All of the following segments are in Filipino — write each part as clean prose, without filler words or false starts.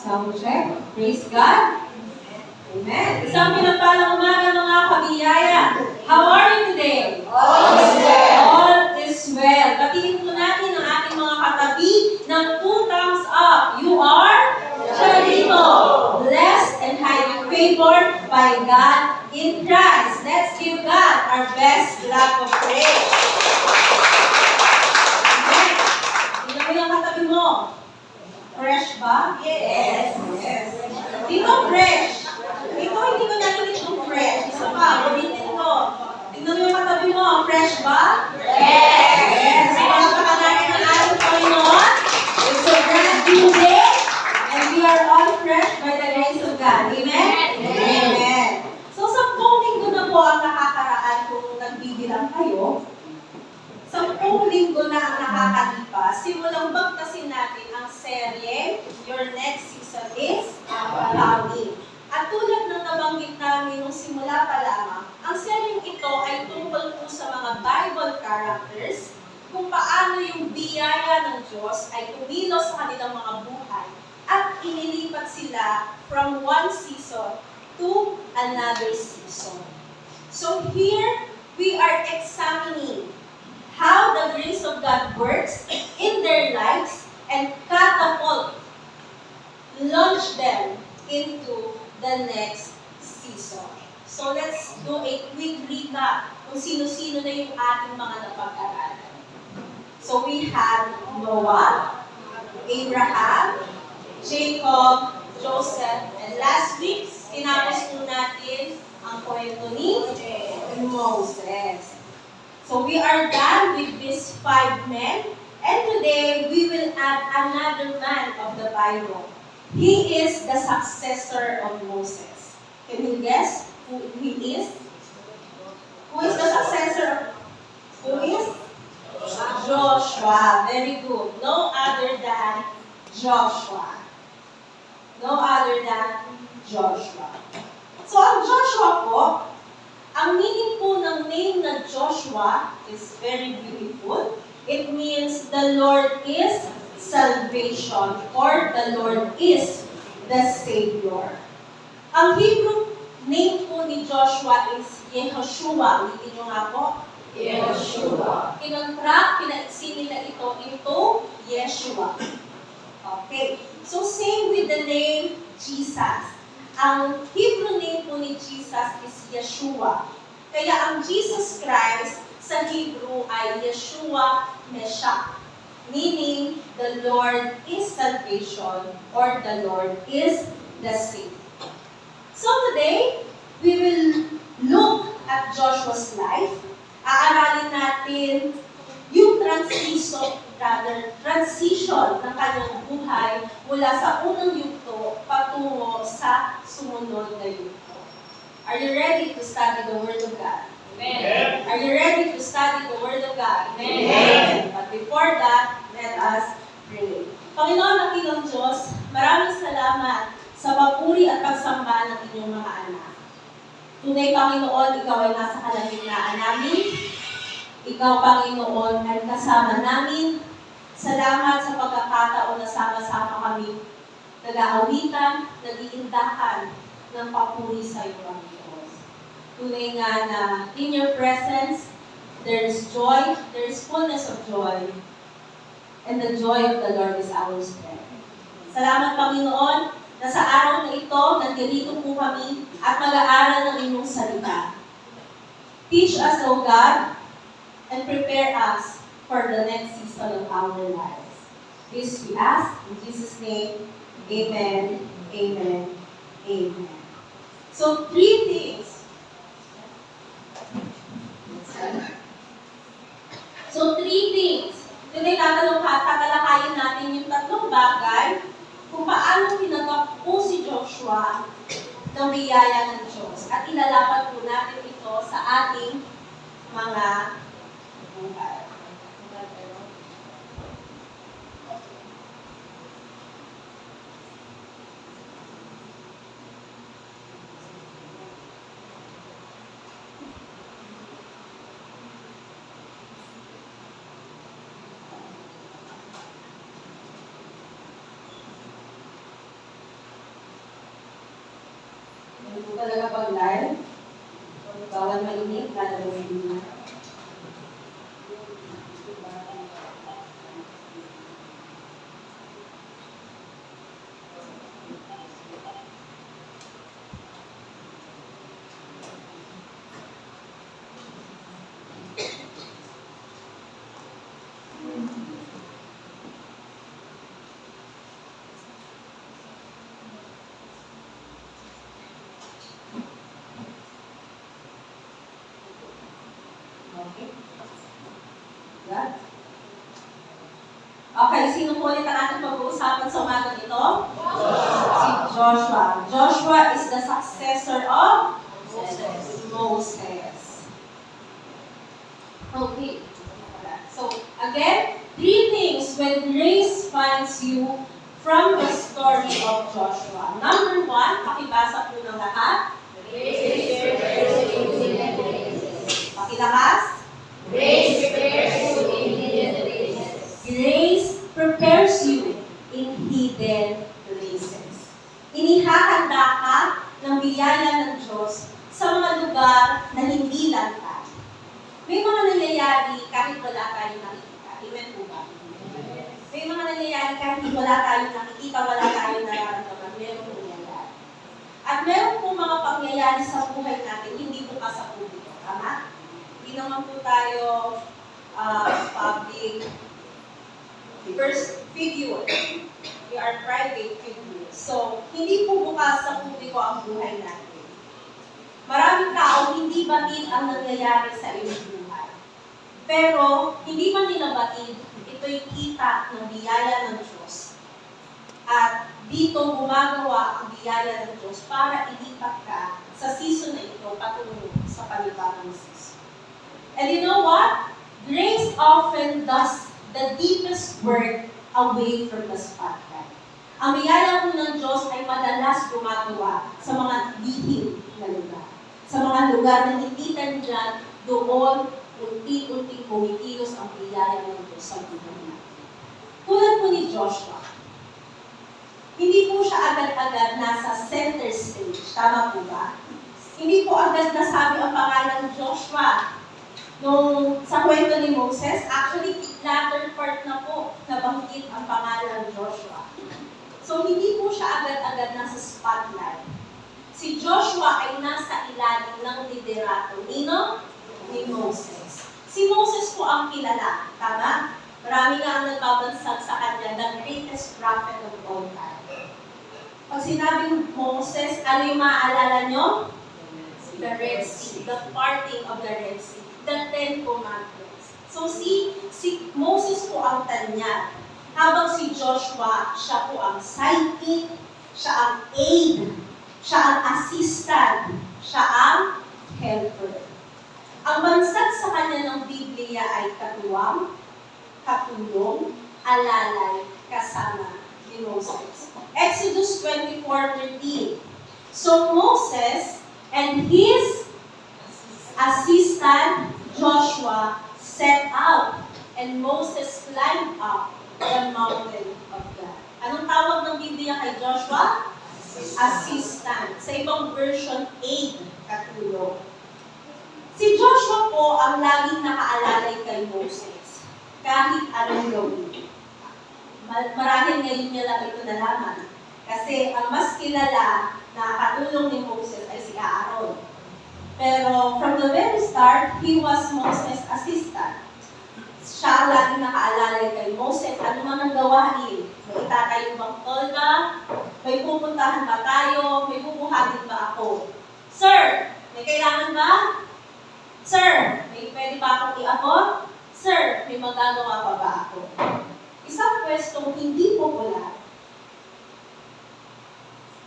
Sound check. Praise God. Amen. Isang pinagpalang umaga mga kabiyaya. How are you today? All is well. All is well. Batiin po natin ang ating mga katabi ng 2 thumbs up. You are Charito. Blessed and highly favored by God in Christ. Let's give God our best clap of praise. Amen. Tingnan mo yung katabi mo. Fresh ba? Yes. Yes. Dito fresh. Dito hindi ko narinig yung fresh. Isa pa, ulitin ko. Tingnan mo yung katabi mo. Fresh ba? Yes. Yes. Palakpakan natin ang ating Panginoon. It's a brand new day. And we are all fresh by the grace of God. Amen? Amen. So, 10 linggo na po ang nakakaraan kung nagbibilang kayo. 10 linggo na ang nakakalipas. Simulang bagtasin natin ang serye, Your Next Season is Coming. At tulad ng nabanggit namin nung simula pa lamang, ang seryeng ito ay tungkol po sa mga Bible characters, kung paano yung biyaya ng Diyos ay tumilos sa kanilang mga buhay at inilipat sila from one season to another season. So here, we are examining how the grace of God works in their lives and launch them into the next season. So let's do a quick recap kung sino-sino na yung ating mga napag-aralan. So we had Noah, Abraham, Jacob, Joseph, and last week, tinapos po natin ang kwento ni Moses. So we are done with these 5 men, and today we will add another man of the Bible. He is the successor of Moses. Can you guess who he is? Who is the successor? Who is? Joshua. Very good. No other than Joshua. No other than Joshua. So ang Joshua po, ang meaning po ng name na Joshua is very beautiful. It means the Lord is salvation or the Lord is the Savior. Ang Hebrew name po ni Joshua is Yehoshua. Ulitin nyo nga po. Yeshua. Kinontract, pinaiksi nila ito into Yeshua. Okay. So same with the name Jesus. Ang Hebrew name po ni Jesus is Yeshua. Kaya ang Jesus Christ sa Hebrew ay Yeshua Meshach. Meaning, the Lord is salvation or the Lord is the Savior. So today, we will look at Joshua's life. Aaralin natin yung transition ng kanyang buhay mula sa unang yugto patungo sa sumunod na yugto. Are you ready to study the Word of God? Amen. Are you ready to study the Word of God? Amen. But before that, let us pray. Panginoon, nakilang Diyos, maraming salamat sa papuri at pagsamba ng inyong mga anak. Tunay, Panginoon, Ikaw ay nasa kalagitnaan namin. Ikaw, Panginoon, ay kasama namin. Salamat sa pagkakataon na sama-sama kami nag-aawitan, nag-iindahan ng papuri sa iyo, Panginoon. Tunay nga na in your presence, there is joy, there is fullness of joy, and the joy of the Lord is our strength. Salamat, Panginoon, na sa araw na ito, nandito po kami at mag-aaral ng inyong salita. Teach us, O God, and prepare us for the next season of our lives. This we ask in Jesus' name. Amen, amen, amen. So, 3 things. So, 3 things. Today, tatalakayin natin yung 3 bagay kung paano tinanggap po si Joshua ng biyaya ng Diyos. At ilalapat po natin ito sa ating mga buhay. makipag-live. Bawal mainit, lalawin na. Okay. Yan. Okay, sino po ulit ang ating pag-uusapan sa umaga nito? Si Joshua. Joshua is the successor of Moses. Okay. So, again, three things when grace finds you from the story of Joshua. Number one, pakibasa po ng lahat. Pakilakas. Grace prepares you in hidden places. Inihahanda ka ng biyaya ng Diyos sa mga lugar na hindi lantad. May mga nangyayari kahit wala tayong nakikita. Amen po ba? May mga nangyayari kahit wala tayong nakikita, wala tayong nararamdaman. Meron po nangyayari. At meron po mga pangyayari sa buhay natin, hindi po kasapunin. Tama? Hindi naman po tayo public first figure. We are private figures. So, hindi po bukas sa publiko ang buhay natin. Maraming tao hindi batid ang nangyayari sa iyong buhay. Pero, hindi man nila batid, ito'y kita ng biyaya ng Diyos. At dito gumagawa ang biyaya ng Diyos para ilipat ka sa season na ito patungo sa panibagong season. And you know what? Grace often does the deepest work away from the spotlight. Ang biyaya po ng Diyos ay madalas gumagawa sa mga lihim na lugar. Sa mga lugar na hindi dyan, doon unti-unting kumikilos ang biyaya ng Diyos sa buhay natin. Tulad po ni Joshua. Hindi po siya agad-agad nasa center stage. Tama po ba? Hindi po agad nasabi ang pangalan Joshua. Nung sa kwento ni Moses, actually, latter part na po nabanggit ang pangalan Joshua. So, hindi po siya agad-agad nasa spotlight. Si Joshua ay nasa ilalim ng liderato ni Moses. Si Moses po ang kilala, tama? Marami nga ang nagbabansag sa kanya, the greatest prophet of all time. Pag sinabing Moses, ano yung maaalala nyo? The Red Sea, the parting of the Red Sea, the Ten Commandments. So si Moses po ang tanyag, habang si Joshua, siya po ang sidekick, siya ang aid, siya ang assistant, siya ang helper. Ang bansag sa kanya ng Biblia ay katuwang, katulong, alalay, kasama ni Moses. Exodus 24:13. So Moses and his assistant Joshua set out, and Moses climbed up the mountain of God. Anong tawag ng Biblia kay Joshua? Assistant. Sa ibang version, aid, katulong. Si Joshua po ang laging nakaalalay kay Moses, kahit anong gawin. Marahil ngayon niya lang ito nalaman. Kasi ang mas kilala na katulong ni Moses ay si Aaron. Pero from the very start, he was Moses' assistant. Siya ang laging nakaalalay kay Moses. Ano man ang gawain? May itatayo bang tolda? May pupuntahan ba tayo? May pupuhatin ba ako? Sir, may kailangan ba? Sir, may pwede ba akong iabot? Sir, may magagawa pa ba ako? Isang pwestong hindi popular,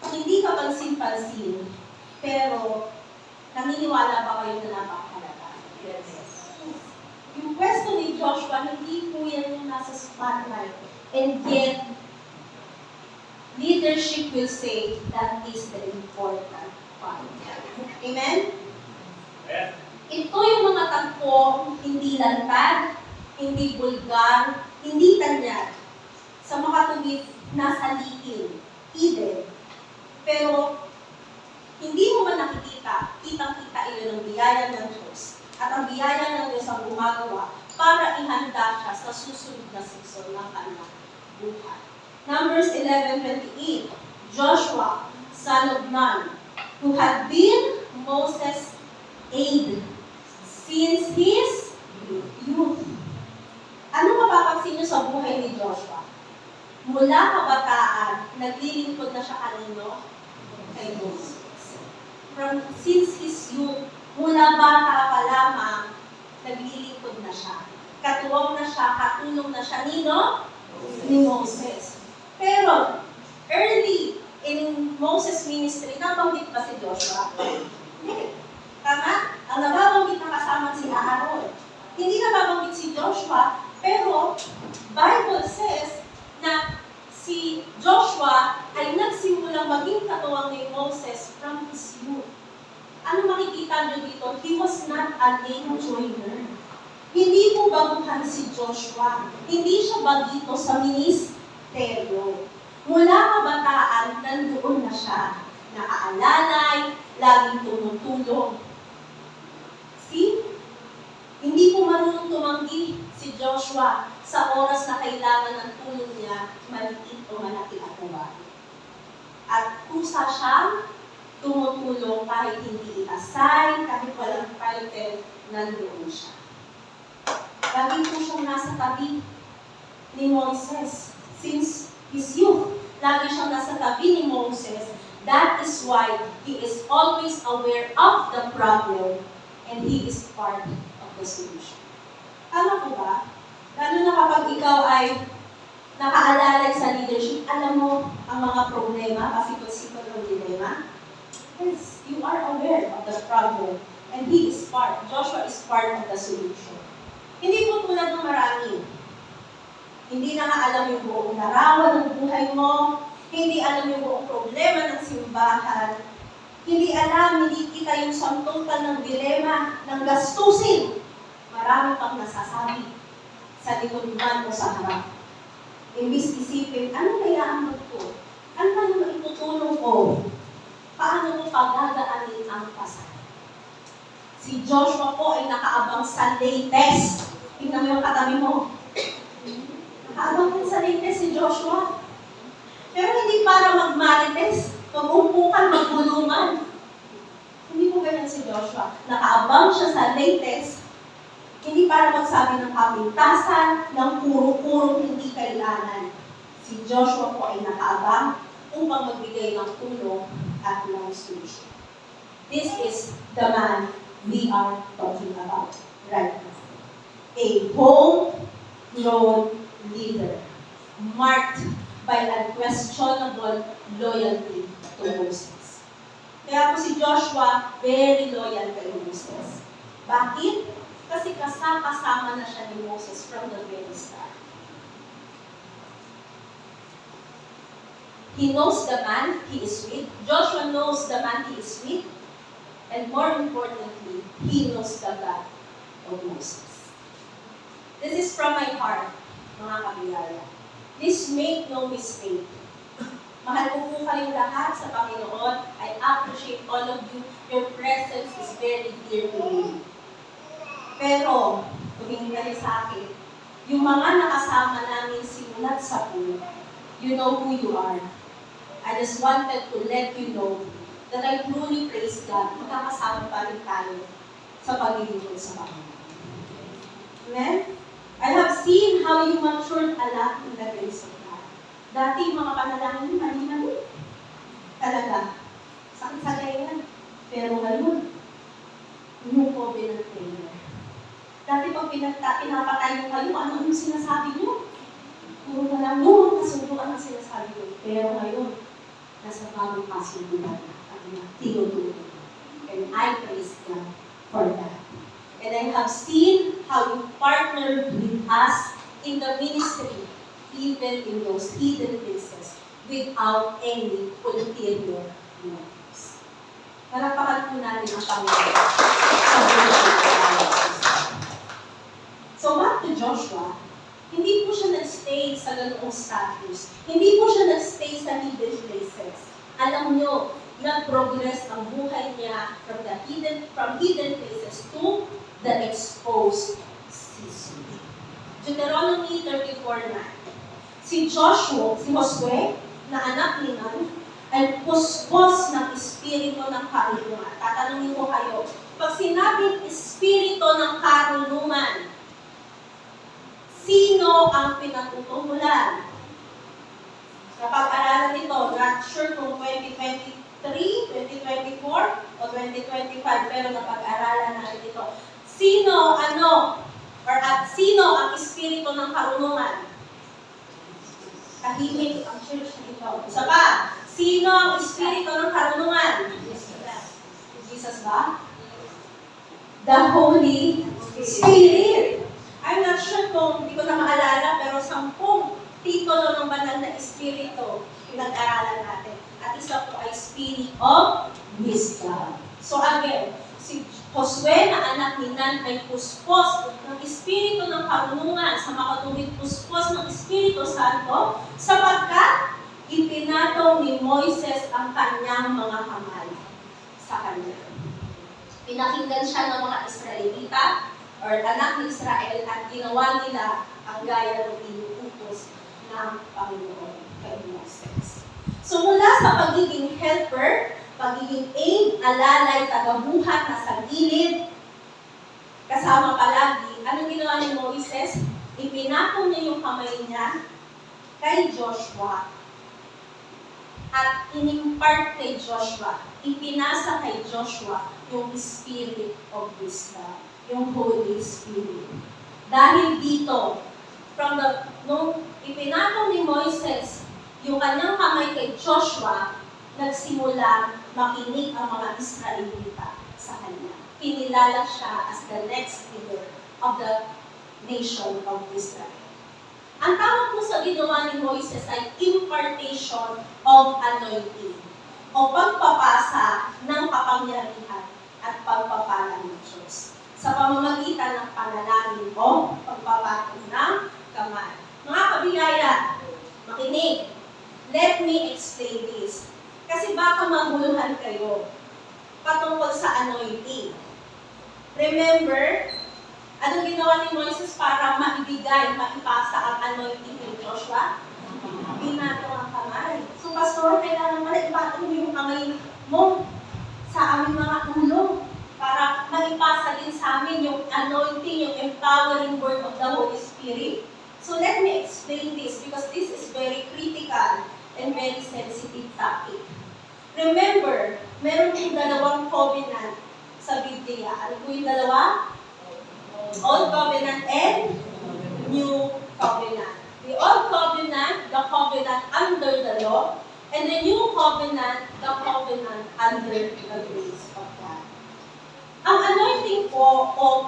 hindi ka pansin-pansin, pero naniniwala ba kayo na napakahalaga? Yes. Yung pwesto ni Joshua, hindi po yan yung nasa spotlight. And yet, leadership will say that is the important part. Amen? Yes. Ito yung mga tagpo, hindi lantad, hindi bulgar, hindi tanyag. Sa makatuwid, nasa likin, hidden. Pero, Hindi mo ba nakikita, kitang-kita iyon ng biyaya ng Diyos at ang biyaya ng Diyos ang gumagawa para ihanda siya sa susunod na season ng kanyang buhay. Numbers 11:28, Joshua, son of Nun, who had been Moses' aide since his youth. Ano mapapansin niyo sa buhay ni Joshua? Mula kabataan, naglilingkod na siya kanino? Kay Moses. Since his youth, mula bata pa lamang, naglilingkod na siya. Katuwang na siya, katulong na siya nino? Ni Moses. Pero, early in Moses' ministry, nabanggit ba si Joshua? Hindi. Tama? Ang nababanggit na kasama si Aaron. Hindi nababanggit si Joshua, pero Bible says na si Joshua ay nagsimulang maging katuwang ni Moses from his youth. Ano makikita nyo dito? He was not a late joiner. Hindi po baguhan si Joshua. Hindi siya bagito sa ministeryo. Mula kabataan, nandoon na siya. Nakaalalay, laging tumutulong. See? Hindi po marunong tumanggi si Joshua sa oras na kailangan ng tulong niya, maliit o malaki at gawain. At kusa siyang tumutulong kahit hindi i-assign, kahit walang title, nandoon siya. Lagi po siyang nasa tabi ni Moses. Since his youth, lagi siyang nasa tabi ni Moses. That is why he is always aware of the problem and he is part of the solution. Tama po ba? Lalo na kapag ikaw ay nakaalalay sa leadership, alam mo ang mga problema, pasikot-sikot ng dilema. Yes, you are aware of the problem and he is part, Joshua is part of the solution. Hindi po tulad ng marami. Hindi na nga alam yung buong larawan ng buhay mo, hindi alam yung buong problema ng simbahan, hindi alam, hindi kita yung sum total ng dilema, ng gastusin. Marami pang nasasabi sa likod man o sa harap. Imbis isipin, ano kaya ang magto? Ano ba yung maitutulong ko? Paano mo pagdadaanin ang pasal? Si Joshua po ay nakaabang sa latest. Tingnan mo yung katabi mo. Nakaabang din sa latest si Joshua. Pero hindi para magmarites, mag-umpukan, magbuluman. Hindi po ganyan si Joshua. Nakaabang siya sa latest, hindi para magsabi ng kapintasan, ng puro-purong hindi kailangan. Si Joshua po ay nakaabang upang magbigay ng tulong at ng solution. This is the man we are talking about right now. A homegrown leader, marked by unquestionable loyalty to Moses. Kaya po si Joshua, very loyal kay Moses. Bakit? Kasi kasama na siya ni Moses from the very start. He knows the man he is with. Joshua knows the man he is with. And more importantly, he knows the God of Moses. This is from my heart, mga kabiyaya. Please make no mistake. Mahal ko po kayong lahat sa Panginoon. I appreciate all of you. Your presence is very dear to me. Pero, tumingin kayo sa akin, yung mga nakasama namin simulat sa pool, you know who you are. I just wanted to let you know that I truly praise God. Magkakasama pa rin tayo sa paglilingkod sa Panginoon. Amen? I have seen how you matured a lot in the grace of God. Dati, mga panalangin, mali-mali. Talaga. Sakit sa yan. Pero ngayon, new covenant prayer. Dati pag pinapatay nyo kayo, ano yung sinasabi nyo? Puro na lang, no, kasunduan ang sinasabi ko. Pero ngayon, nasa bagong kasunduan na. Tinutulong. And I praise God for that. And I have seen how you partnered with us in the ministry, even in those hidden places, without any ulterior motives. Malapakan po natin ang Panginoon sa buhay. So back to Joshua, hindi po siya nag-stay sa ganoong status. Hindi po siya nag-stay sa hidden places. Alam nyo, nag-progress ang buhay niya from hidden places to the exposed season. Deuteronomy 34:9. Si Josue, na anak ni Nun, ay puspos ng espiritu ng karunungan. Tatanungin ko kayo, pag sinabing espiritu ng karunungan, sino ang pinatutulan? Kapag-aralan nito, not sure kung 2023, 2024, o 2025, pero napag-aralan natin ito. Sino ang espiritu ng karunungan? Tahimik ang church na ito. Isa pa, sino ang espiritu ng karunungan? Jesus ba? The Holy Spirit. I'm not sure kung hindi ko na maalala, pero 10 titulo ng banal na espiritu pinag-aralan natin. At isa po ay Spirit of Wisdom. So again, si Josue na anak ni Nun ay puspos ng espiritu ng karunungan sa makatuwid puspos ng Espiritu Santo sapagkat ipinataw ni Moises ang kanyang mga kamay sa kanya. Pinakinggan siya ng mga Israelita or anak ni Israel at ginawa nila ang gaya ng inuutos ng Panginoon kay Moises. So mula sa pagiging helper, pagiging aid, alalay, tagabuhat, nasa gilid, kasama palagi, anong ginawa ni Moises? Ipinako niya yung kamay niya kay Joshua at inimpart kay Joshua, ipinasa kay Joshua yung Spirit of Wisdom, yung Holy Spirit. Dahil dito, nung ipinako ni Moises yung kanyang kamay kay Joshua, nagsimula makinig ang mga Israelita sa kanya. Pinilala siya as the next leader of the nation of Israel. Ang tawag po sa ginawa ni Moises ay impartation of anointing o pagpapasa ng kapangyarihan at pagpapala ng Diyos sa pamamagitan ng panalangin o pagpapatong ng kamay. Mga kabiyaya, makinig. Let me explain this. Kasi baka maguluhan kayo patungkol sa anointing. Remember, anong ginawa ni Moises para maibigay, maipasa ang anointing kay Joshua? Binato ang kamay. So, pastor, kailangan mo na ipatong yung kamay mo sa aming mga ulo para maipasa din sa amin yung anointing, yung empowering word of the Holy Spirit. So, let me explain this because this is very critical and very sensitive topic. Remember, meron yung dalawang covenant sa Biblia. Ano po yung dalawa? Old Covenant and New Covenant. The Old Covenant, the covenant under the law, and the New Covenant, the covenant under the grace of God. Ang anointing po o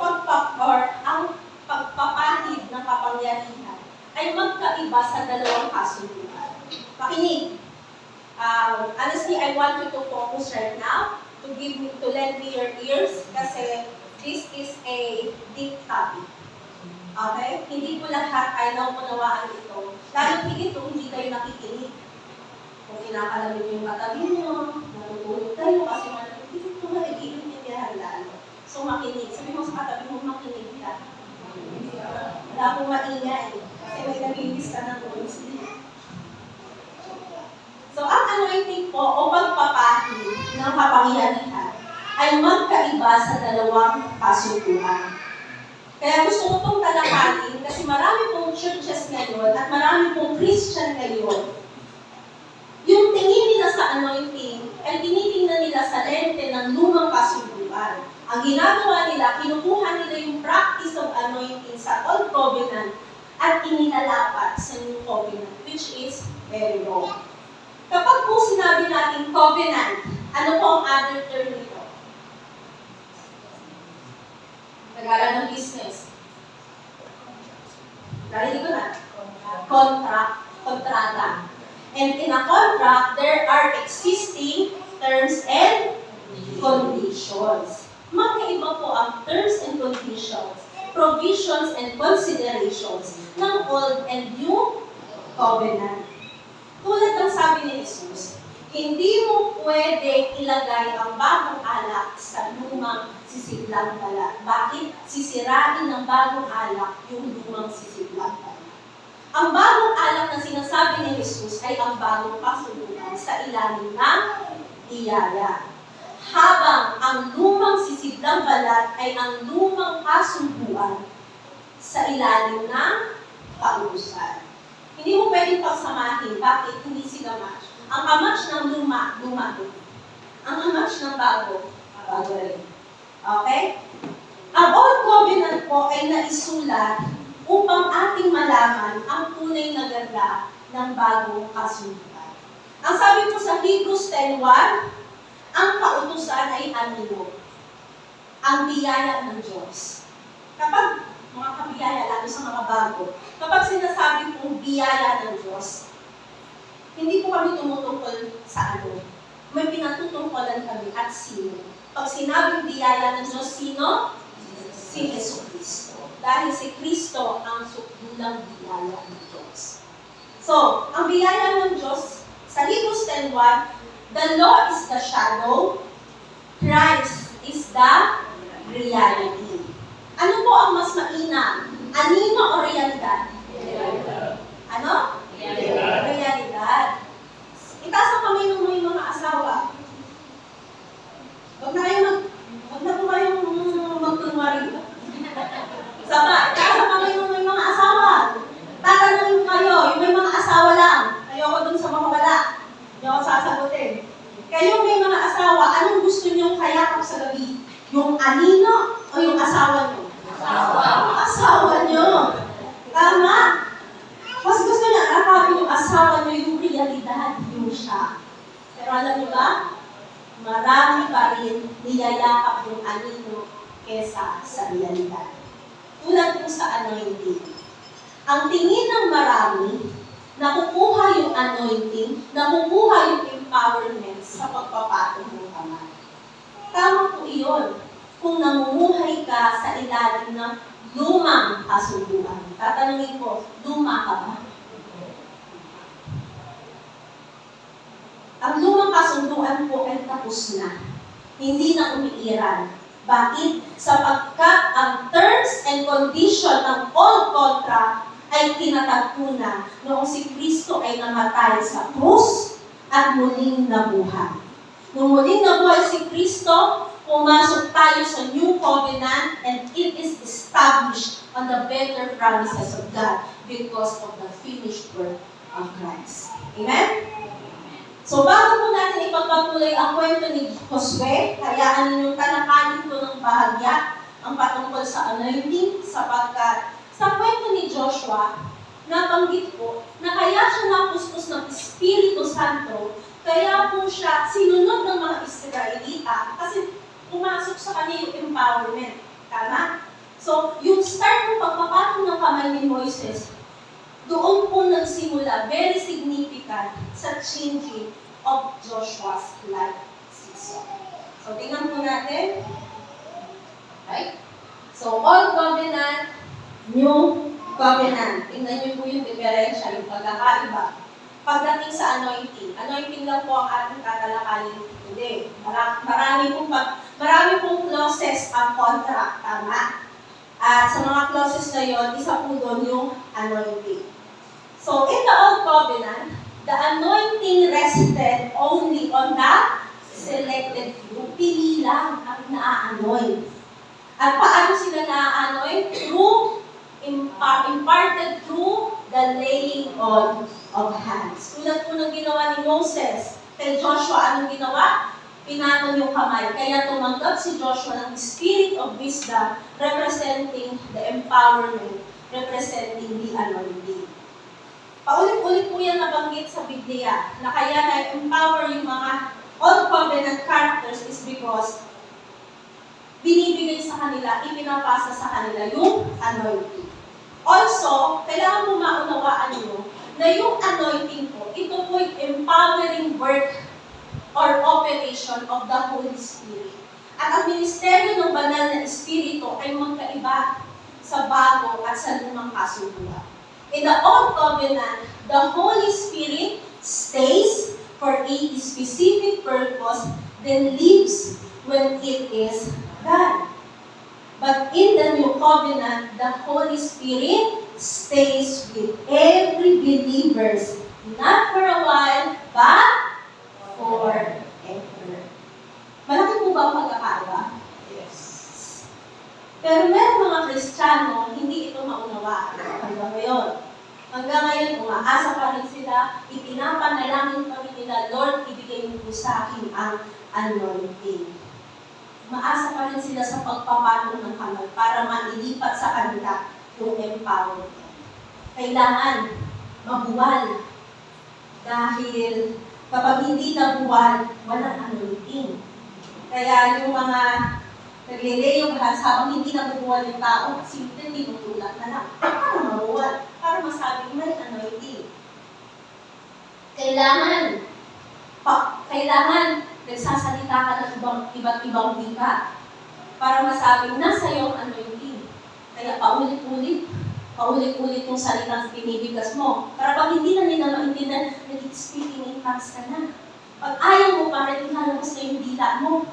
ang pagpapahid ng kapangyarihan ay magkaiba sa dalawang kasunduan. Pakinig. Honestly, I want you to focus right now to lend me your ears kasi this is a deep topic. Okay? Hindi po lahat ay nauunawaan ito. Lalo higit kung hindi kayo nakikinig. Kung kinakalamig yung katabi nyo, natutulog kayo kasi hindi ko nag-iintindihan lalo. So makinig. Sabi mo sa katabi mo, makinig ka. Wala akong maingay. Kasi may nabibis ka ng voice. So, ang anointing po o pagpapahid ng kapangyarihan ay magkaiba sa dalawang kasunduan. Kaya gusto ko itong talakayin kasi marami pong churches ngayon at marami pong Christian ngayon. Yung tingin nila sa anointing ay tinitingnan nila sa lente ng lumang kasunduan. Ang ginagawa nila, kinukuha nila yung practice of anointing sa Old Covenant at inilalapat sa New Covenant, which is very wrong. Kapag po sinabi natin covenant, ano po ang other term nito? Nag-aaral ng business. Narinig ko na? Kontrata. And in a contract, there are existing terms and conditions. Magkaiba po ang terms and conditions, provisions and considerations ng Old and New Covenant. Tulad ng sabi ni Jesus, Hindi mo pwede ilagay ang bagong alak sa lumang sisidlang balat. Bakit? Sisirain ng bagong alak yung lumang sisidlang balat. Ang bagong alak na sinasabi ni Jesus ay ang bagong kasulungan sa ilalim ng biyaya. Habang ang lumang sisidlang balat ay ang lumang kasunduan sa ilalim ng kautusan. Hindi mo pwedeng pagsamahin. Bakit? Hindi sila match. Ang kamatch ng luma din. Ang kamatch ng bago rin. Okay? Ang Old Covenant po ay naisulat upang ating malaman ang tunay na ganda ng bagong kasunduan. Ang sabi po sa Hebrews 10:1, ang kautusan ay anino. Ang biyaya ng Diyos. Kapag mga kabiyaya, lalo sa mga bago, kapag sinasabi pong biyaya ng Diyos, hindi po kami tumutungkol sa ano. May pinatutungkolan kami at sino. Pag sinabing biyaya ng Diyos, sino? Si Jesucristo. Dahil si Kristo ang sukdulang biyaya ng Diyos. So, ang biyaya ng Diyos, sa Hebrews 10:1, the law is the shadow, Christ is the reality. Ano po ang mas mainam? Anino o realidad? Ano? Realidad. Itaas ang kamay ng mga asawa. Huwag na po kayong magtunwari. Sama, itaas ang kamay ng mga asawa. Tatanungin kayo, yung may mga asawa lang. Ayoko dun sa mga wala. Hindi ako sasagutin. Kayo may mga asawa, anong gusto niyong kayakap sa gabi? Yung anino o yung asawa niyo? Asawa niyo. Tama. Mas gusto niya nakakapin yung asawa niyo yung realidad, yung siya. Pero alam niyo ba, marami pa rin niyayakap yung anino kesa sa realidad. Tulad po sa anointing. Ang tingin ng marami, nakukuha yung anointing, nakukuha yung empowerment sa pagpapatong ng kamay. Tama po iyon. Kung namumuhay ka sa ilalim ng lumang kasunduan. Tatanungin ko, luma ka ba? Ang lumang kasunduan po ay tapos na. Hindi na umiiral. Bakit? Sapagkat ang terms and condition ng old contract ay tinatagpo na noong si Kristo ay namatay sa krus at muling nabuhay. Nung muling nabuhay si Kristo, pumasok tayo sa New Covenant and it is established on the better promises of God because of the finished work of Christ. Amen? So, bago po natin ipagpatuloy ang kwento ni Josue, hayaan ninyong talakayin ko ng bahagya ang patungkol sa anointing sapagkat sa kwento ni Joshua, nabanggit po na kaya siya napuspos ng Espiritu Santo, kaya po siya sinunod ng mga Israelita kasi pumasok sa kanya yung empowerment. Tama? So, yung start ng pagpapatong ng kamay ni Moises, doon po nagsimula, very significant sa changing of Joshua's life season. So, tingnan po natin. Right? So, Old Covenant, New Covenant. Tingnan niyo po yung diferensya, yung pagkakaiba. Pagdating sa anointing, anointing lang po ang ating tatalakayin. Hindi. Marami pong clauses ang contract. Tama? At sa mga clauses na yon, isa po doon yung anointing. So, in the Old Covenant, the anointing rested only on the selected few. Pili lang ang naa-anoint. At paano sila naa-anoint? Through, imparted through the laying on of hands. Tulad po ng ginawa ni Moses. Kay Joshua, anong ginawa? Pinatong yung kamay. Kaya tumanggap si Joshua ng spirit of wisdom, representing the empowerment, representing the anointing. Paulit-ulit po yan nabanggit sa Biblia, na kaya na-empower yung mga Old Covenant characters is because binibigay sa kanila, ipinapasa sa kanila yung anointing. Also, kailangan mo maunawaan nyo na yung anointing po, ito po yung empowering work or operation of the Holy Spirit. At ang ministeryo ng banal na Espiritu ay magkaiba sa bago at sa lumang kasunduan. In the Old Covenant, the Holy Spirit stays for a specific purpose, then lives when it is done. But in the new covenant, the Holy Spirit stays with every believer, not for a while, but forever. Malaki po ba ang pagkakaiba? Yes. Pero meron mga Kristiyano, hindi ito maunawaan hanggang ngayon. Hanggang ngayon, umaasa pa rin sila, ipinapanalangin pa rin nila, Lord, ibigay mo po sa akin ang anointing. Umaasa pa rin sila sa pagpapalo ng kamay para mailipat sa kanila yung empowerment. Kailangan mabuwal. Dahil kapag hindi nabuwal, walang anointing. Kaya yung mga naglileo habang hindi nabubuwal yung tao, simple tinutulak na lang. Para mabuwal. Para masabing may anointing. Kailangan nagsasalita ka ng iba't ibang wika para masabing nasa iyo ang anointing. Kaya paulit-ulit yung salitang pinibigkas mo. Para pag hindi na nila maintindihan, nag-speaking in tongues ka na. Pag ayaw mo, para ilalabas na yung dila mo.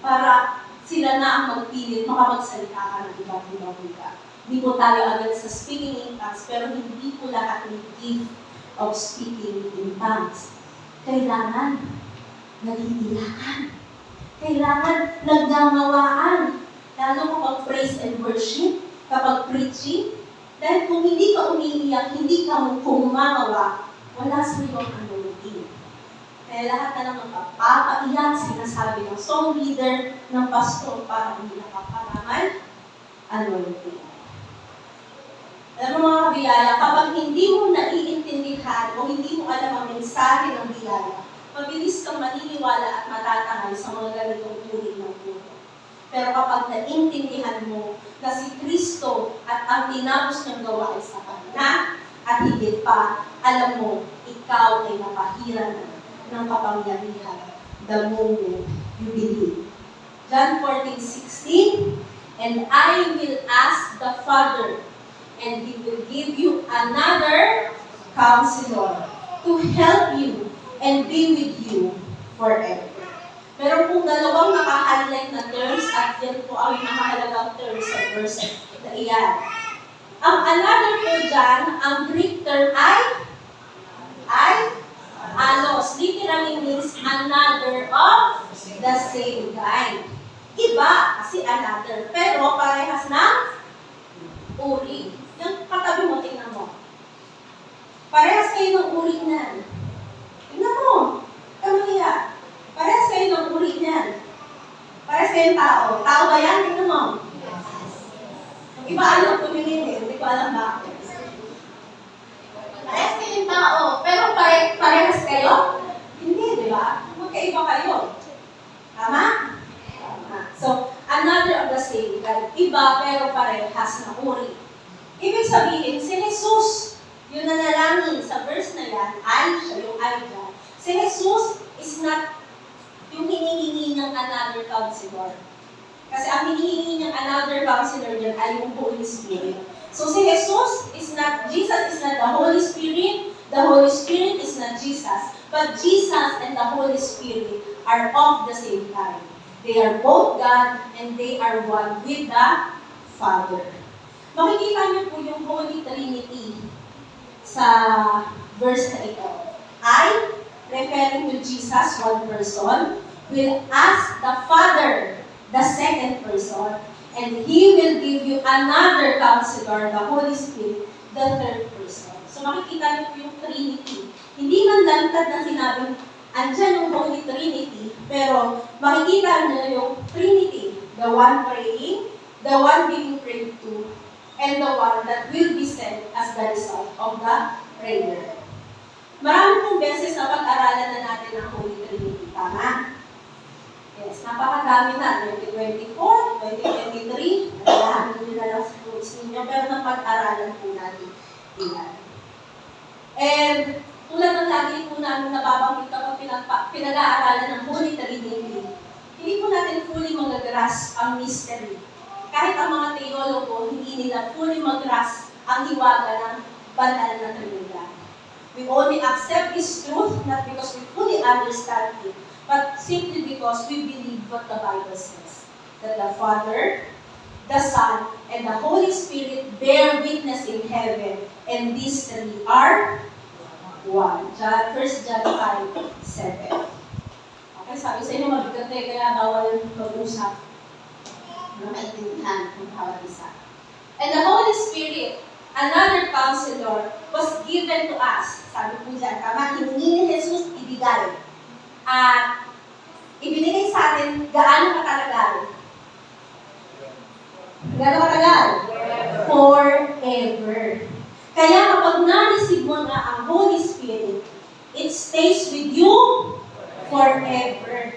Para sila na ang magpilit, makapagsalita ka ng iba't ibang wika. Hindi po tayo agad sa speaking in tongues, pero hindi po lahat may gift of speaking in tongues. Kailangan naghihilakan. Kailangan naggangawaan. Lalo kapag praise and worship, kapag preaching. Dahil kung hindi ka umiiyak, hindi ka kumamawa, wala sa iyong anointing. Kaya lahat na lang magpapaiyak, sinasabi ng song leader, ng pastor, para hindi nakaparaman, anointing. Alam mo mga biyaya, kapag hindi mo naiintindihan o hindi mo alam ang mensahe ng biyaya, mabilis kang maniniwala at matatangay sa mga ganitong uri ng puso. Pero kapag naintindihan mo na si Kristo at ang tinapos niyang gawa ay sa Kanya, at higit pa, alam mo, ikaw ay napahiran ng kapangyarihan the moment you believe. John 14:16, and I will ask the Father, and He will give you another counselor to help you and be with you forever. Meron pong dalawang naka-highlight na terms at yan po ang mahalagang terms sa verse na iyan. Ang another po dyan, ang Greek term ay alos. Literally means another of the same kind. Iba kasi another, pero parehas ng uri. Yung katabi mo, tingnan mo. Parehas kayo ng uri niyan. Tingnan mo. Kamaya. Parehas kayo ng uri niyan. Parehas kayong tao. Tao ba yan? Tingnan mo. Yung iba alam tumingin eh. Hindi ko alam bakit. Parehas kayong tao. Pero parehas kayo? Hindi, di ba? Magkaiba kayo. Tama? Tama. So, another of the same. Iba pero parehas na uri. Ibig sabihin, si Jesus, yung nanalangin sa verse na yan, ay siya, yung ay dyan. Si Jesus is not yung hinihingi ng another counselor. Kasi ang hinihingi ng another counselor dyan ay yung Holy Spirit. So si Jesus is not, Jesus is not the Holy Spirit, the Holy Spirit is not Jesus, but Jesus and the Holy Spirit are of the same kind. They are both God and they are one with the Father. Makikita niyo po yung Holy Trinity sa verse na ito. I, referring to Jesus, one person, will ask the Father, the second person, and He will give you another counselor, the Holy Spirit, the third person. So makikita niyo po yung Trinity. Hindi man lantad na sinabing andyan yung Holy Trinity, pero makikita niyo yung Trinity, the one praying, the one being prayed to, and the one that will be sent as the result of the prayer. Marami pong beses na pag-aralan na natin ang Holy Trinity. Tama? Yes, napakadami na. 2024, 2023, nalahanin nyo na lang sa notes ninyo, pero napag-aralan po natin ilan. And tulad ng lagi po namin nababanggit kapag pinag-aaralan ng Holy Trinity, hindi po natin fully mag-grasp ang mystery. Kahit ang mga teologo, hindi nila fully mag-grasp ang hiwaga ng banal na Trinidad. We only accept His truth not because we fully understand it, but simply because we believe what the Bible says. That the Father, the Son, and the Holy Spirit bear witness in heaven, and these three are one. 1 John 5:7. Okay, sabi sa inyo, mabigat eh, kaya bawal mag-usap. Maintindihan ng bawat isa. And the Holy Spirit, another counselor, was given to us. Sabi po dyan, tama, hiningi ni Jesus, ibigay. At ibinigay sa atin, gaano katalagal? Gaano katagal? Forever. Kaya kapag na-receive mo na ang Holy Spirit, it stays with you forever.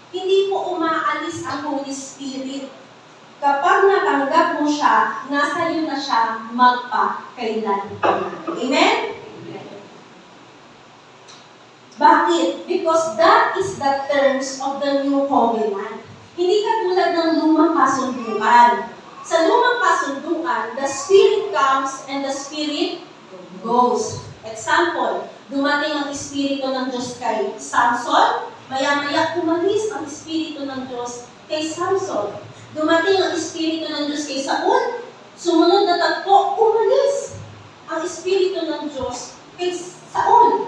Hindi po umaalis ang Holy Spirit. Kapag natanggap mo siya, nasa iyo na siya magpakailanman. Amen? Bakit? Because that is the terms of the new covenant. Hindi katulad ng lumang kasunduan. Sa lumang kasunduan, the Spirit comes and the Spirit goes. Example, dumating ang Espiritu ng Diyos kay Samson, maya-maya umalis ang Espiritu ng Diyos kay Samson. Dumating ang Espiritu ng Diyos kay Saul, sumunod na tagpo, umalis ang Espiritu ng Diyos kay Saul.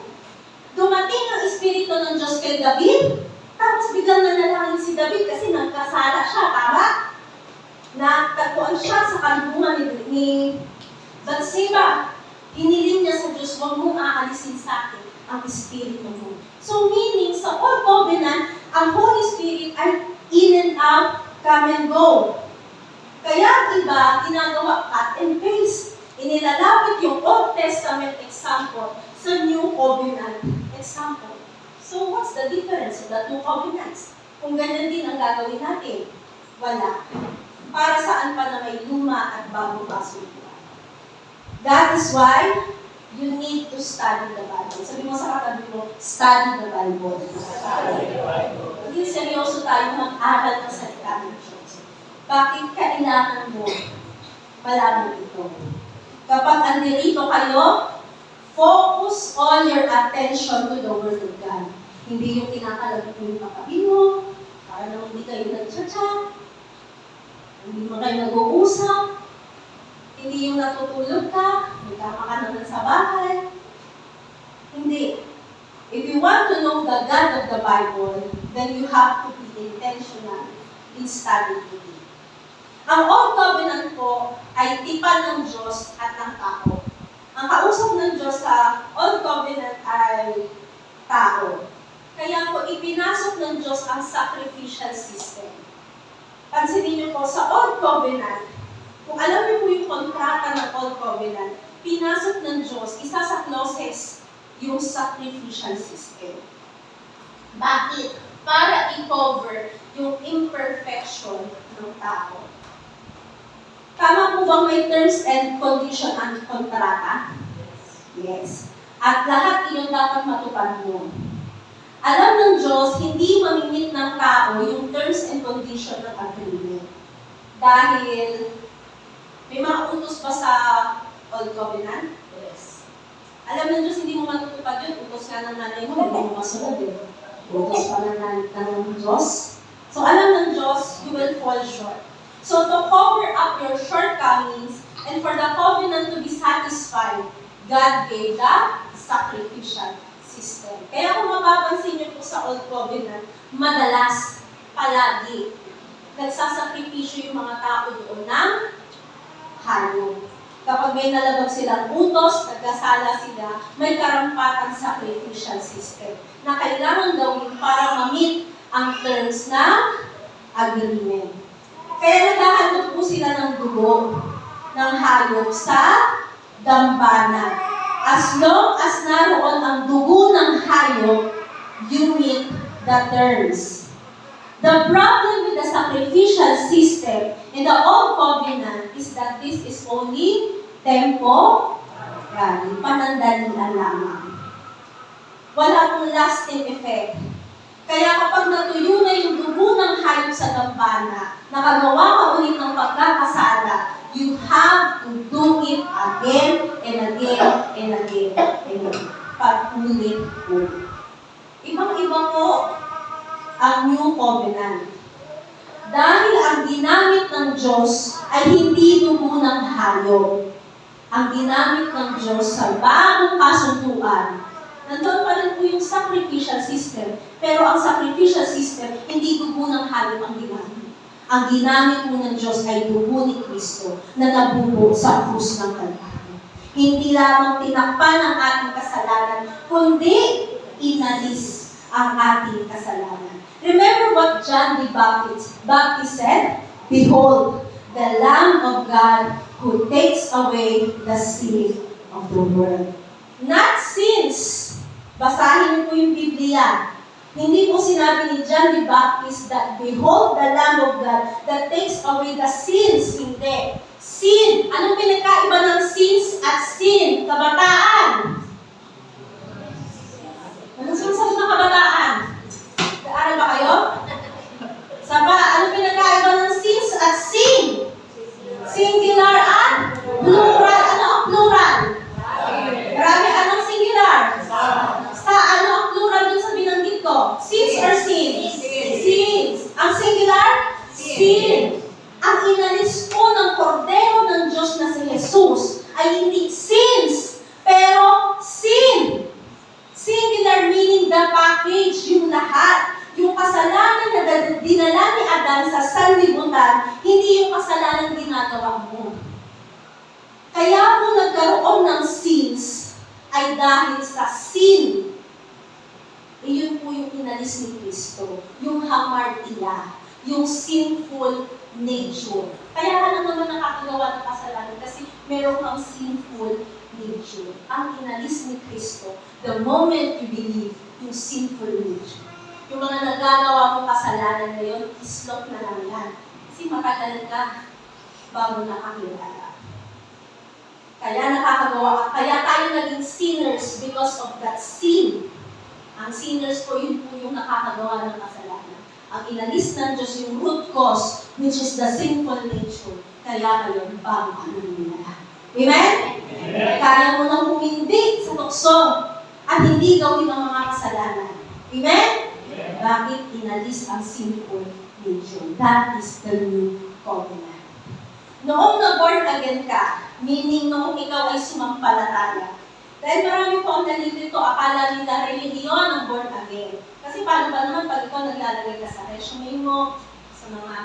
Dumating ang Espiritu ng Diyos kay David, tapos biglang nanalangin si David kasi nagkasala siya, tama? Natagpuan siya sa kalubungan ni Bathsheba. Hiniling niya sa Diyos, huwag mong aalisin sa akin ang Espiritu mo. So meaning, sa Old Covenant, ang Holy Spirit ay in and out, come and go. Kaya ang iba, ginagawa cut and paste. Inilalapit yung Old Testament example sa New Covenant example. So what's the difference of the two covenants? Kung ganyan din ang gagawin natin, wala. Para saan pa na may luma at bagong kasunduan? That is why you need to study the Bible. Sabi mo sa katabi mo, study the Bible. Hindi seryoso tayo mag-aral ng salita ng Diyos. Bakit kailangan mo malaman ito? Kapag andirito kayo, focus all your attention to the Word of God. Hindi yung kinakalabot mo yung katabi mo, para naman hindi kayo nag-chat-chat, hindi mo kayo nag-uusap, hindi yung natutulog ka, magkama ka naman sa bahay. Hindi. If you want to know the God of the Bible, then you have to be intentional in studying it. Ang Old Covenant po ay tipan ng Diyos at ng tao. Ang kausap ng Diyos sa Old Covenant ay tao. Kaya po ipinasok ng Diyos ang sacrificial system. Pansinin niyo po, sa Old Covenant, kung alam niyo po yung kontrata ng Old Covenant, pinasok ng Diyos, isa sa clauses, yung sacrificial system. Bakit? Para i-cover yung imperfection ng tao. Tama po bang may terms and condition ang kontrata? Yes. At lahat iyon dapat matupad mo. Alam ng Diyos, hindi mamimit ng tao yung terms and condition ng agreement. Dahil, may mga utos pa sa Old Covenant? Yes. Alam ng Diyos, hindi mo matutupad yun. Utos nga ng nanay mo, hindi mo masunod eh. Utos pa ng Diyos. So, alam ng Diyos, you will fall short. So, to cover up your shortcomings and for the covenant to be satisfied, God gave the sacrificial system. Kaya kung mapapansin niyo po sa Old Covenant, madalas, palagi, nagsasakripisyo yung mga tao doon ng hayop. Kapag may nalabag silang utos, nagkasala sila, may karampatang sacrificial system na kailangan gawin para ma-meet ang terms ng agreement. Kaya naghahanap po sila ng dugo ng hayop sa dambana. As long as naroon ang dugo ng hayop, you meet the terms. The problem with the sacrificial system in the Old Covenant is that this is only temporary, panandalian lamang. Wala pong lasting effect. Kaya kapag natuyo na yung dugo ng hayop sa dambana, nakagawa ka ulit ng pagkakasala, you have to do it again and again and again and again. pag-ulit-ulit. Ibang-iba po ang New Covenant. Dahil ang ginamit ng Diyos ay hindi dugo ng hayop. Ang ginamit ng Diyos sa bagong kasunduan, nandoon pa rin po yung sacrificial system, pero ang sacrificial system, hindi dugo ng hayop ang ginamit. Ang ginamit mo ng Diyos ay dugo ni Kristo na nabubo sa krus ng Kalbaryo. Hindi lamang tinakpan ang ating kasalanan, kundi inalis ang ating kasalanan. Remember what John the Baptist said? Behold, the Lamb of God who takes away the sin of the world. Not sins. Basahin niyo po yung Biblia. Hindi po sinabi ni John the Baptist that behold the Lamb of God that takes away the sins. Hindi. Sin. Anong pinagkaiba ng sins at sin? Kabataan. Anong sinasabi ng kabataan? Nag-aaral ba kayo? Saba, anong pinagkaiba ng sins at sin? Singular at plural. Ano ang plural? Marami, anong singular? Sa ano ang plural dun sa binanggit ko? Sins or sins? Sins. Ang singular? Sin. Ang inalis po ng kordero ng Diyos na si Jesus ay hindi sins, pero sin. Singular meaning the package, yung lahat. Yung kasalanan na dinala ni Adan sa sanlibutan, hindi yung kasalanan ginagawa mo. Kaya mo nagkaroon ng sins ay dahil sa sin. Iyon po yung inalis ni Kristo, yung hamartia, yung sinful nature. Kaya ka naman nakakagawa ng kasalanan kasi meron kang sinful nature. Ang inalis ni Kristo, the moment you believe, yung sinful nature. Yung mga nagagawa mong kasalanan ngayon, islot na lang yan. Kasi matagal ka bago nakakilala. Kaya tayo naging sinners because of that sin. Ang sinners po, yun po yung nakakagawa ng kasalanan. Ang inalis ng Diyos yung root cause, which is the sinful nature. Kaya ngayon, bago ka nangyayala. Amen? Kaya mo nang humindi sa tukso at hindi gawin ang mga kasalanan. Amen? Bakit inalis ang sinful nature? That is the new covenant. Noong na-born again ka, meaning noong ikaw ay sumampalataya. Dahil marami po ang nalilito, akala nila relihiyon ang born again. Kasi paano ba naman pag ikaw naglalagay ka sa resume mo, sa mga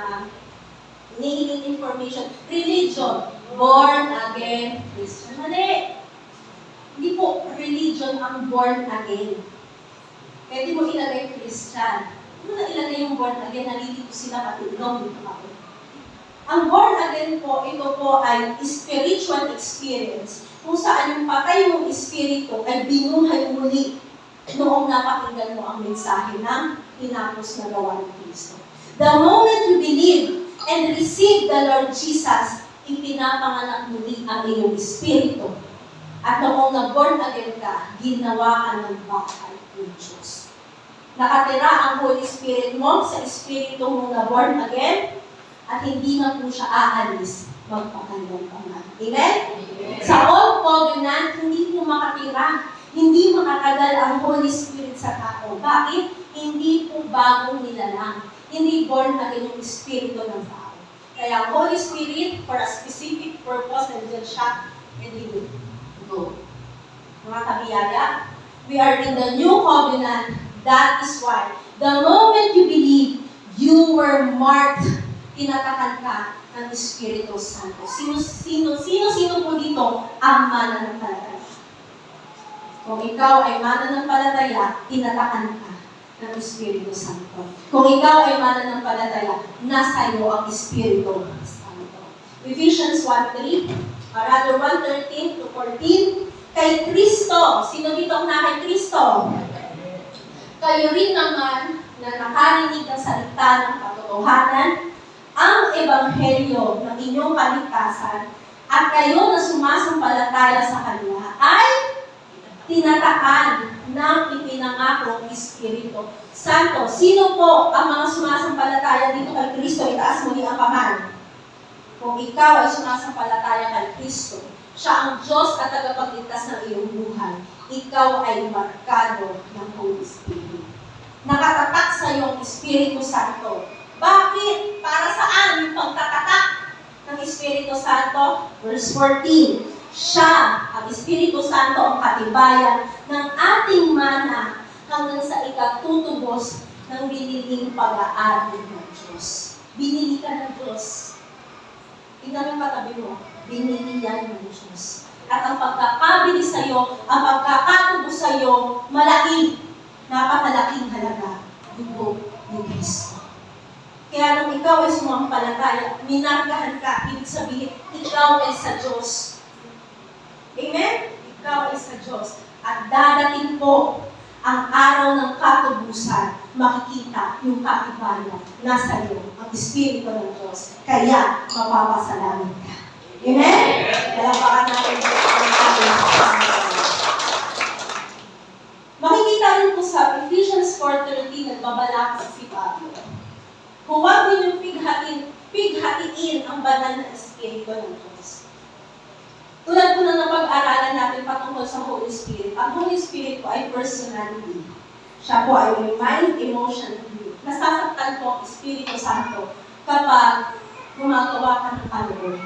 hinihiling information, religion, born again Christian. Mali. Hindi po religion ang born again. Pwede mo ilagay Christian. Kung na ilagay yung born again, nalilito sila pati ikaw dito ako. Ang born again po, ito po ay spiritual experience kung saan yung patay mong espiritu ay binuhay muli noong napakinggan mo ang mensahe ng tinapos na gawa ng Kristo. The moment you believe and receive the Lord Jesus, ipinapanganak muli ang iyong espiritu. At noong na-born again ka, ginawa ka ng bakal ng Diyos. Nakatira ang Holy Spirit mo sa espiritu mong na-born again at hindi na po siya aalis magpakailan pa man. Amen? Sa Old Covenant, hindi po makatira. Hindi makatagal ang Holy Spirit sa tao. Bakit? Hindi po bagong nilalang. Hindi born again yung espiritu ng tao. Kaya ang Holy Spirit, for a specific purpose, nandiyan siya, and He will go. Mga kabiyaya, we are in the new covenant. That is why, the moment you believe, you were marked, tinatakan ka ng Espiritu Santo. Sino po dito ang mananampalataya? Kung ikaw ay mananampalataya, tinatakan ka ng Espiritu Santo. Kung ikaw ay mananampalataya, nasa iyo ang Espiritu Santo. Ephesians 1:13, or rather 1:13 to 14, kay Kristo. Sino dito ang na kay Kristo? Kayo rin naman na nakarinig ng salita ng katotohanan, ang ebanghelyo ng inyong kaligtasan, at kayo na sumasampalataya sa Kanya ay tinatakan ng ipinangakong Espiritu Santo. Sino po ang mga sumasampalataya dito kay Kristo? Itaas mo ang kamay. Kung ikaw ay sumasampalataya kay Kristo, Siya ang Diyos at tagapagligtas ng iyong buhay. Ikaw ay markado ng Holy Spirit. Nakatatak sa iyo ang Espiritu Santo. Bakit? Para saan yung pagtatatak ng Espiritu Santo? Verse 14. Siya, ang Espiritu Santo, ang katibayan ng ating mana hanggang sa ikatutubos ng biniling pag-aari ng Diyos. Binili ka ng Diyos. Tingnan yung katabi mo. Binili yan ng Diyos. At ang pagkakabili sa iyo, ang pagkakatubos sa iyo, malaki, napakalaking halaga. Dugo ni Kristo. Kaya nung ikaw ay sumampalataya, minarkahan ka, ibig sabihin, ikaw ay sa Diyos. Amen? Ikaw ay sa Diyos. At dadating po ang araw ng katubusan, makikita yung katibayan nasa iyo, ang Espiritu ng Diyos. Kaya, mapapasalamit ka. Amen? Dalapakan natin ang ating makikita rin po sa Ephesians 4:13, nagbabalak si Pablo. Huwag ninyong pighatiin ang banal na Espiritu ng Diyos. Tulad po na napag-aralan natin patungkol sa Holy Spirit, ang Holy Spirit po ay personality. Siya po ay may mind, emotion, and will. Nasasaktan po ang Espiritu Santo kapag gumagawa ka ng kalooban.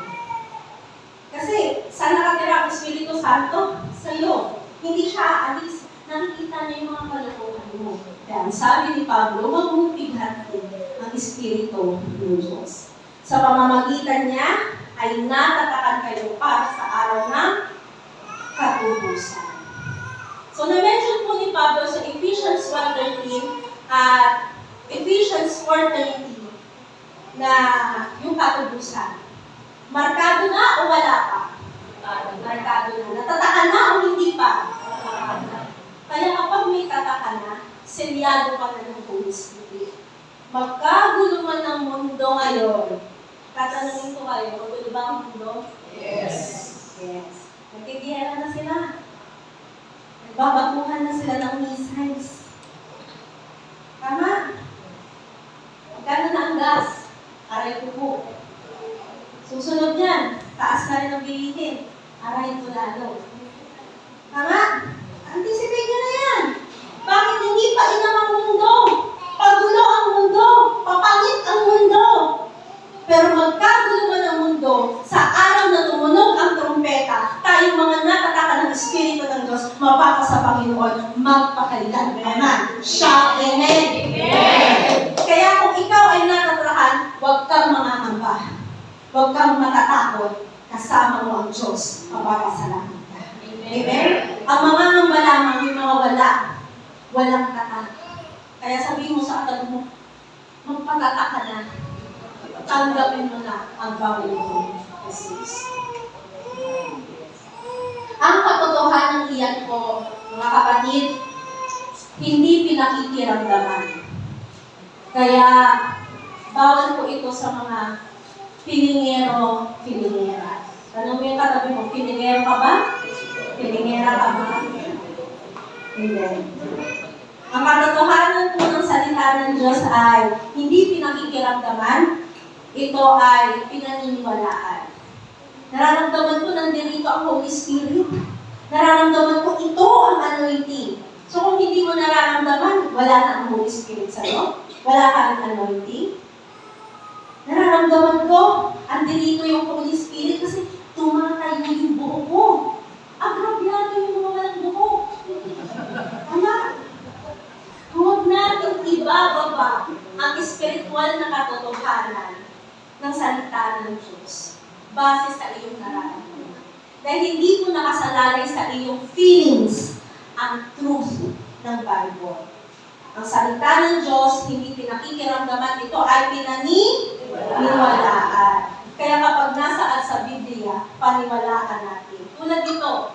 Kasi, saan nakatira ang Espiritu Santo? Sa iyo. Hindi siya aalis. Nakikita niya yung mga kalooban mo. Kaya ang sabi ni Pablo, huwag mong pighatin ang Espiritu ng Diyos. Sa pamamagitan niya, ay natatakan kayo para sa araw ng katubusan. So, na-mention po ni Pablo sa Ephesians 1:13 at Ephesians 4:30 na yung katubusan. Markado na o wala pa? Markado na. Natatakan na o hindi pa? Kaya kapag may tataka na, selyado ka na ng Holy Spirit. Magkagulo man ng mundo ngayon. Tatanungin ko kayo, magulo ba ang mundo? Yes. Yes. Nagkigihera na sila. Nagbabatuhan na sila ng missiles. Tama? Magkano na ang gas? Aray ko po. Susunod yan, taas na rin ang bilihin. Aray ko lalo. Tama? Anticipate nyo na yan. Bakit hindi pa inam ang mundo? Pagulo ang mundo. Papangit ang mundo. Pero magkagulo man ang mundo, sa araw na tumunog ang trumpeta, tayong mga natataka ng Espiritu ng Diyos, mapapa sa Panginoon, magpakailan. Amen. Shout amen. Amen. Kaya kung ikaw ay natatakan, huwag kang mangangamba. Huwag kang matatakot. Kasama mo ang Diyos. Mapapasalamat ka. Amen. Ang mga ngamba lamang, yung mga walang tatak. Kaya sabihin mo sa katabi mo, magpatatak ka na. Tanggapin mo na ang Panginoon Jesus. Ang katotohanan iyan po, mga kapatid, hindi pinakikiramdaman. Kaya, bawal po ito sa mga pilingero-pilingera. Tanong mo yung katabi mo, pilingero ka ba? Pilingera ka ba? Hindi. Ang katotohanan po ng salita ng Diyos ay hindi pinakikiramdaman, ito ay pinaniniwalaan. Nararamdaman ko nandirito ang Holy Spirit. Nararamdaman ko ito ang anointing. So kung hindi mo nararamdaman, wala na ang Holy Spirit sa'yo. Wala ka ng anointing. Nararamdaman ko, andirito yung Holy Spirit kasi tumatayo yung buho ko. Agrabyado yung mga walang buho. Tama? Huwag natin ibababa ang espiritual na katotohanan ng salita ng Diyos base sa iyong nararamdaman. Dahil hindi mo nakasalalay sa iyong feelings ang truth ng Bible. Ang salita ng Diyos, hindi pinakikiramdaman, ito ay pinaniniwalaan. Kaya kapag nasaan sa Biblia, paniwalaan natin. Tulad dito,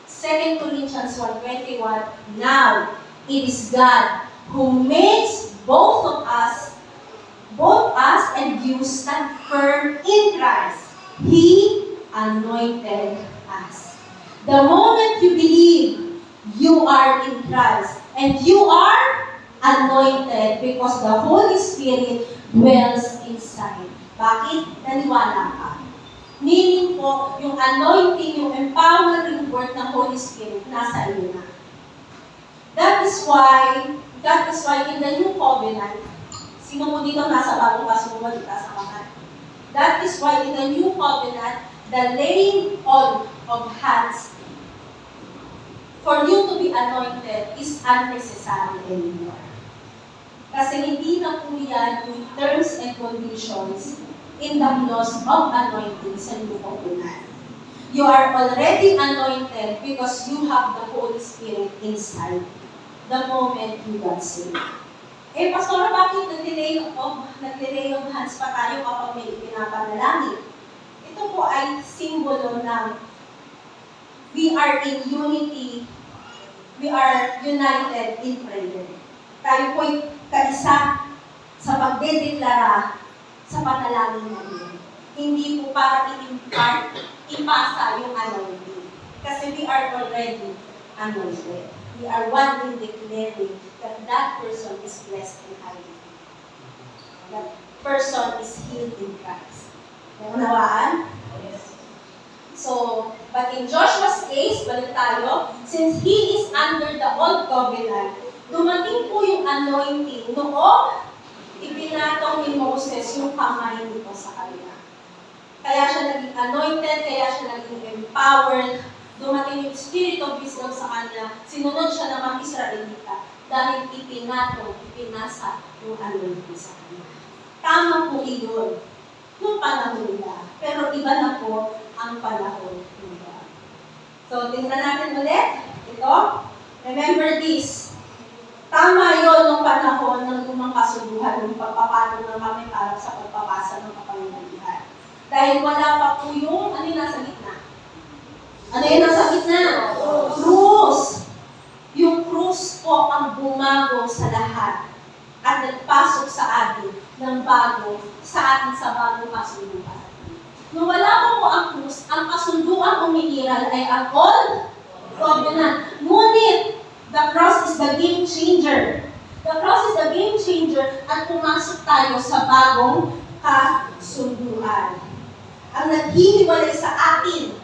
2 Corinthians 1:21, now, it is God who makes both us and you stand firm in Christ. He anointed us. The moment you believe, you are in Christ. And you are anointed because the Holy Spirit dwells inside. Bakit? Naniwala ka. Meaning po, yung anointing, yung empowering work ng Holy Spirit nasa iyo na. That is why in the New Covenant, sino po dito nasa bagong kasunod, dito sa kanan? That is why in the New Covenant, the laying on of hands for you to be anointed is unnecessary anymore. Kasi hindi na po yan yung terms and conditions in the laws of anointing sa New Covenant. You are already anointed because you have the Holy Spirit inside the moment you got saved. Eh, Pastor, bakit nag-delay of hands pa tayo kapag may ipinapanalangin? Ito po ay simbolo ng we are in unity, we are united in prayer. Tayo po'y kaisa sa pagdedeklara sa panalangin natin. Hindi po para ipasa yung anointing. Kasi we are already anointed. We are one in declaring that that person is blessed and highly. That person is healed in Christ. Naunawaan? So, but in Joshua's case, balik tayo, since he is under the old covenant, dumating po yung anointing noong ipinatong ni Moses yung kamay nito sa kanila. Kaya siya naging anointed, kaya siya naging empowered, dumating yung spirit of wisdom sa kanya, sinunod siya ng mga Israelita dahil ipinasa yung anointing sa kanya. Tama po iyon nung panahon nila, pero iba na po ang panahon nila. So, tingnan natin ulit. Ito, remember this. Tama yun nung panahon ng lumang kasuluhan, ng pagpapano ng kami para sa pagpapasa ng kapangyarihan. Dahil wala pa po yung, ano yung nasa gitna? Ano yung nasa gitna? Krus. Yung krus po ang bumago sa lahat at nagpasok sa atin ng bago sa atin sa bagong kasunduan. Nung wala pa po ang krus, ang kasunduan umiiral ay ang old covenant. Ngunit, the cross is the game changer. The cross is the game changer at pumasok tayo sa bagong kasunduan. Ang naghihiwalay sa atin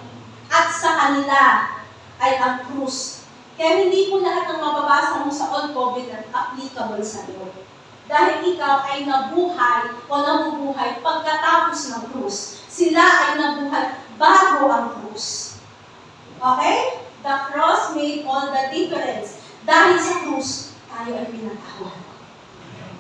at sa kanila ay ang krus. Kaya hindi po lahat ng mababasa mo sa Old Covenant applicable sa iyo. Dahil ikaw ay nabuhay o nabubuhay pagkatapos ng krus. Sila ay nabuhay bago ang krus. Okay? The cross made all the difference. Dahil sa krus, tayo ay pinatawad.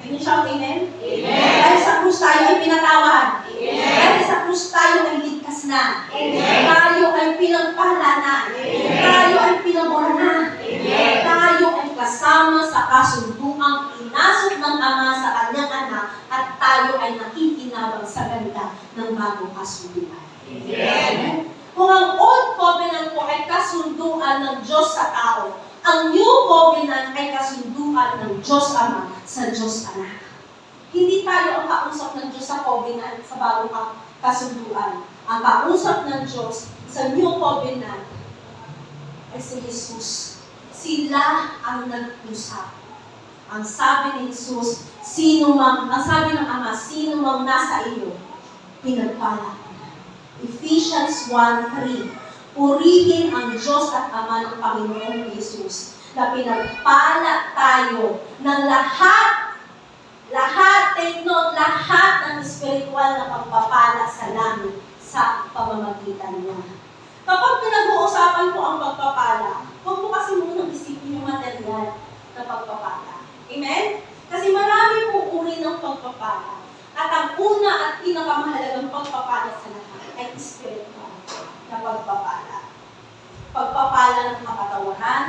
Can you shout amen? Amen. Dahil sa krus tayo ay pinatawad. Amen. Dahil sa krus tayo ay ligtas na. Amen. Tayo ay pinagpala na. Amen. Tayo ay pinabura na. Amen. Tayo ay kasama sa kasunduang pinasok ng Ama sa kanyang anak at tayo ay nakikinabang sa ganda ng bagong kasunduan. Amen. Kung ang Old Covenant po ay kasunduan ng Diyos sa tao, ang New Covenant ay kasunduan ng Diyos Ama sa Diyos Anak. Hindi tayo ang kausap ng Diyos sa Covenant, sa bagong kasunduan. Ang kausap ng Diyos sa New Covenant ay si Jesus. Sila ang nag-usap. Ang sabi ni Jesus, ang sabi ng Ama, sino mang nasa iyo, pinagpala ko na. Ephesians 1:3. Purihin ang Diyos at Ama ng Panginoong Jesus na pinagpala tayo ng lahat, take note, lahat ng spiritual na pagpapala sa langit sa pamamagitan niya. Kapag pinag-uusapan po ang pagpapala, huwag po kasi munang isipin yung material na pagpapala. Amen? Kasi marami pong uri ng pagpapala. At ang una at pinakamahalagang pagpapala sa lahat ay spiritual na pagpapala. Pagpapala ng kapatawaran,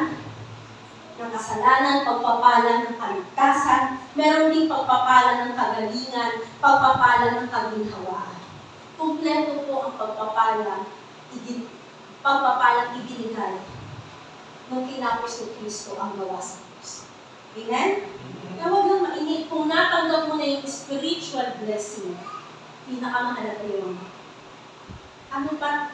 ng kasalanan, pagpapala ng kaligtasan, meron ding pagpapala ng kagalingan, pagpapala ng kaginhawaan. Kumpleto po ang pagpapalang ibinigay nung kinapos ni Kristo ang gawa sa krus. Amen? Kaya huwag lang mainit. Kung natanggap mo na yung spiritual blessing, pinakamahalaga yun. Ano pa,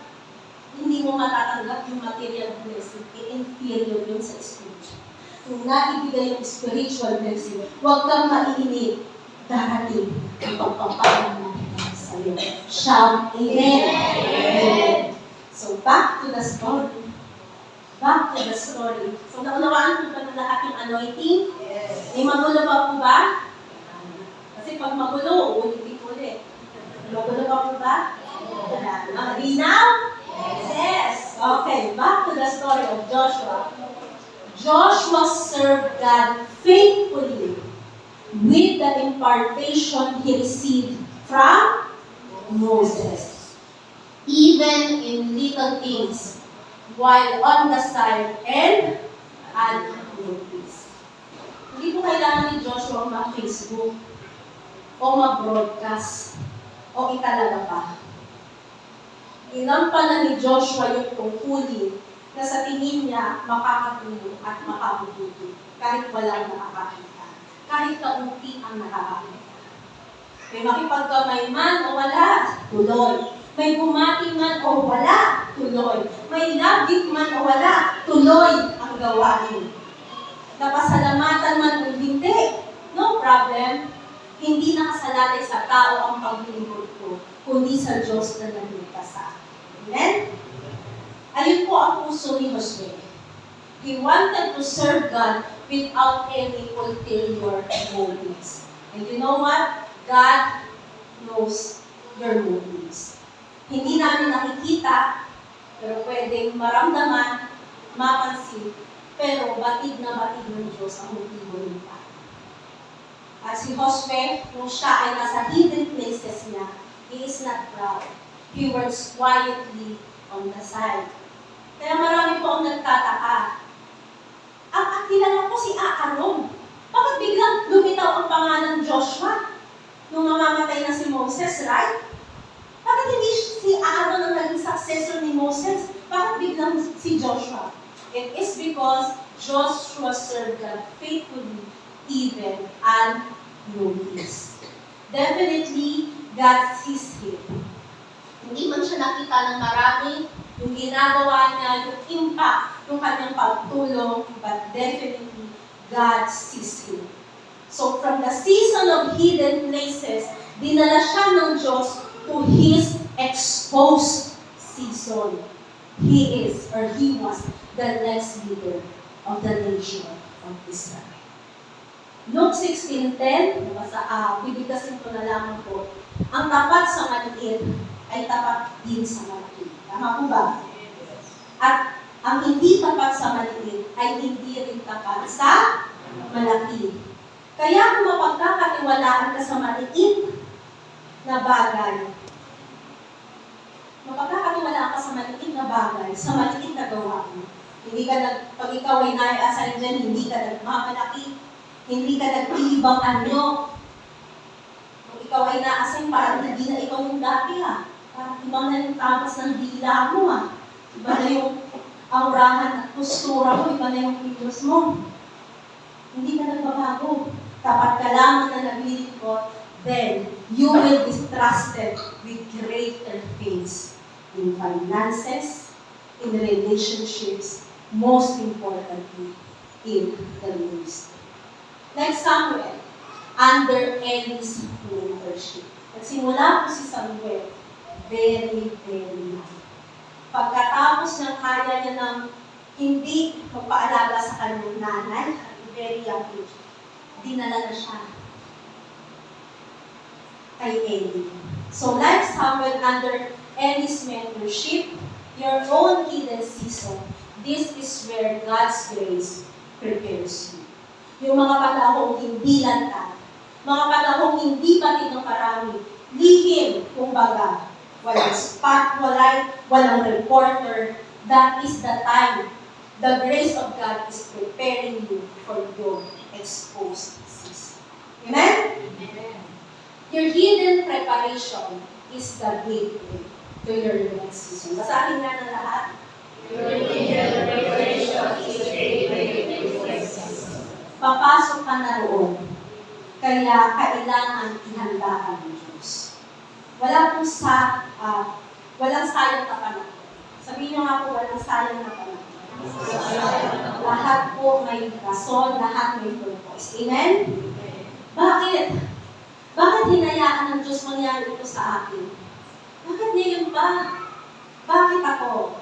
hindi mo matatanggap yung material blessing, i-inferior yun sa spiritual. Kung naibigay yung spiritual blessing, huwag kang mainit. Darating ang pagpapalang natin sa it. Shout Amen. Amen. So back to the story. Back to the story. So naunawaan po ba ng lahat yung anointing? Yes. May magulo pa po ba? Kasi pag magulo, ulit-ulit. Magulo pa po ba? Wala. Malinaw? Yes. Okay, back to the story of Joshua. Joshua served God faithfully with the impartation he received from Moses, even in little things, while on the side and unnoticed. Hindi po kailangan ni Joshua mag-Facebook o mag-broadcast o italaga pa. Inampanan ni Joshua yung tungkulin na sa tingin niya makakatulong at makabubuti kahit walang nakakakita, kahit kaunti ang nakakakita. May makipagkamay man o wala, tuloy. May bumati man o wala, tuloy. May labit man o wala, tuloy ang gawain. Napasalamatan man o hindi, no problem. Hindi nakasalalay sa tao ang paglingkod ko, kundi sa Diyos na nagligtas sa akin. Amen? Ayun po ang puso ni Josue. He wanted to serve God without any ulterior motives. And you know what? God knows your motives. Hindi namin nakikita, pero pwedeng maramdaman, mapansin, pero batid na batid ng Diyos ang motibo nila. At si Josue, kung siya ay nasa hidden places niya, he is not proud. He works quietly on the side. Kaya marami po ang nagtataka. Ang kilala ko si Aaron. Bakit biglang lumitaw ang pangalan Joshua nung mamamatay na si Moses, right? Bakit hindi si Aaron ang naging successor ni Moses? Bakit biglang si Joshua? It is because Joshua served God faithfully, even unnoticed. Definitely, God sees him. Hindi man siya nakita ng marami, yung ginagawa niya, yung impact, yung kanyang pagtulong, but definitely, God sees him. So from the season of hidden places, dinala siya ng Diyos to His exposed season. He is, or He was, the next leader of the nation of Israel. Luke 16:10, bibigkasin ko na lamang po, ang tapat sa maliit ay tapat din sa malaki. Tama po ba? At ang hindi tapat sa maliit ay hindi rin tapat sa malaki. Kaya kung mapagkakatiwalaan ka sa maliit na bagay, sa maliit na gawain. Hindi ka pag ikaw ay nai-assign dyan, hindi ka nagmamalaki, hindi ka nag-iibang anyo. Kung ikaw ay na-assign, parang hindi na ikaw yung dati Parang ibang na yung tapas ng dila mo Iba na yung aurahan at postura mo, iba na yung kilos mo. Hindi ka nagbabago. Tapat ka lamang na naglilingkod, then you will be trusted with greater things in finances, in relationships, most importantly, in the ministry. Like Samuel, under Eli's mentorship. Nagsimula po si Samuel, very, very young. Pagkatapos ng kaya niya ng hindi magpaalaga sa kanyang nanay, at very young age, dinala na siya kay Eli. So like Samuel under Eli's mentorship, your own hidden season, this is where God's grace prepares you. Yung mga panahong hindi lantad, mga panahong hindi batid ng karami, lihim, kumbaga, walang spotlight, walang reporter, that is the time the grace of God is preparing you for your exposed season. Amen? Amen. Your hidden preparation is the gateway to your next season. Basahin nga ng lahat. Your hidden preparation is the gateway to your next season. Papasok ka na roon. Kaya kailangan ihanda ka ng Diyos. Walang sayang na panahon. Sabihin niyo nga po, walang sayang na panahon. Lahat po may rason, lahat may purpose. Amen? Bakit? Bakit hinayaan ng Diyos mangyari ito sa akin? Bakit ngayon ba? Bakit ako?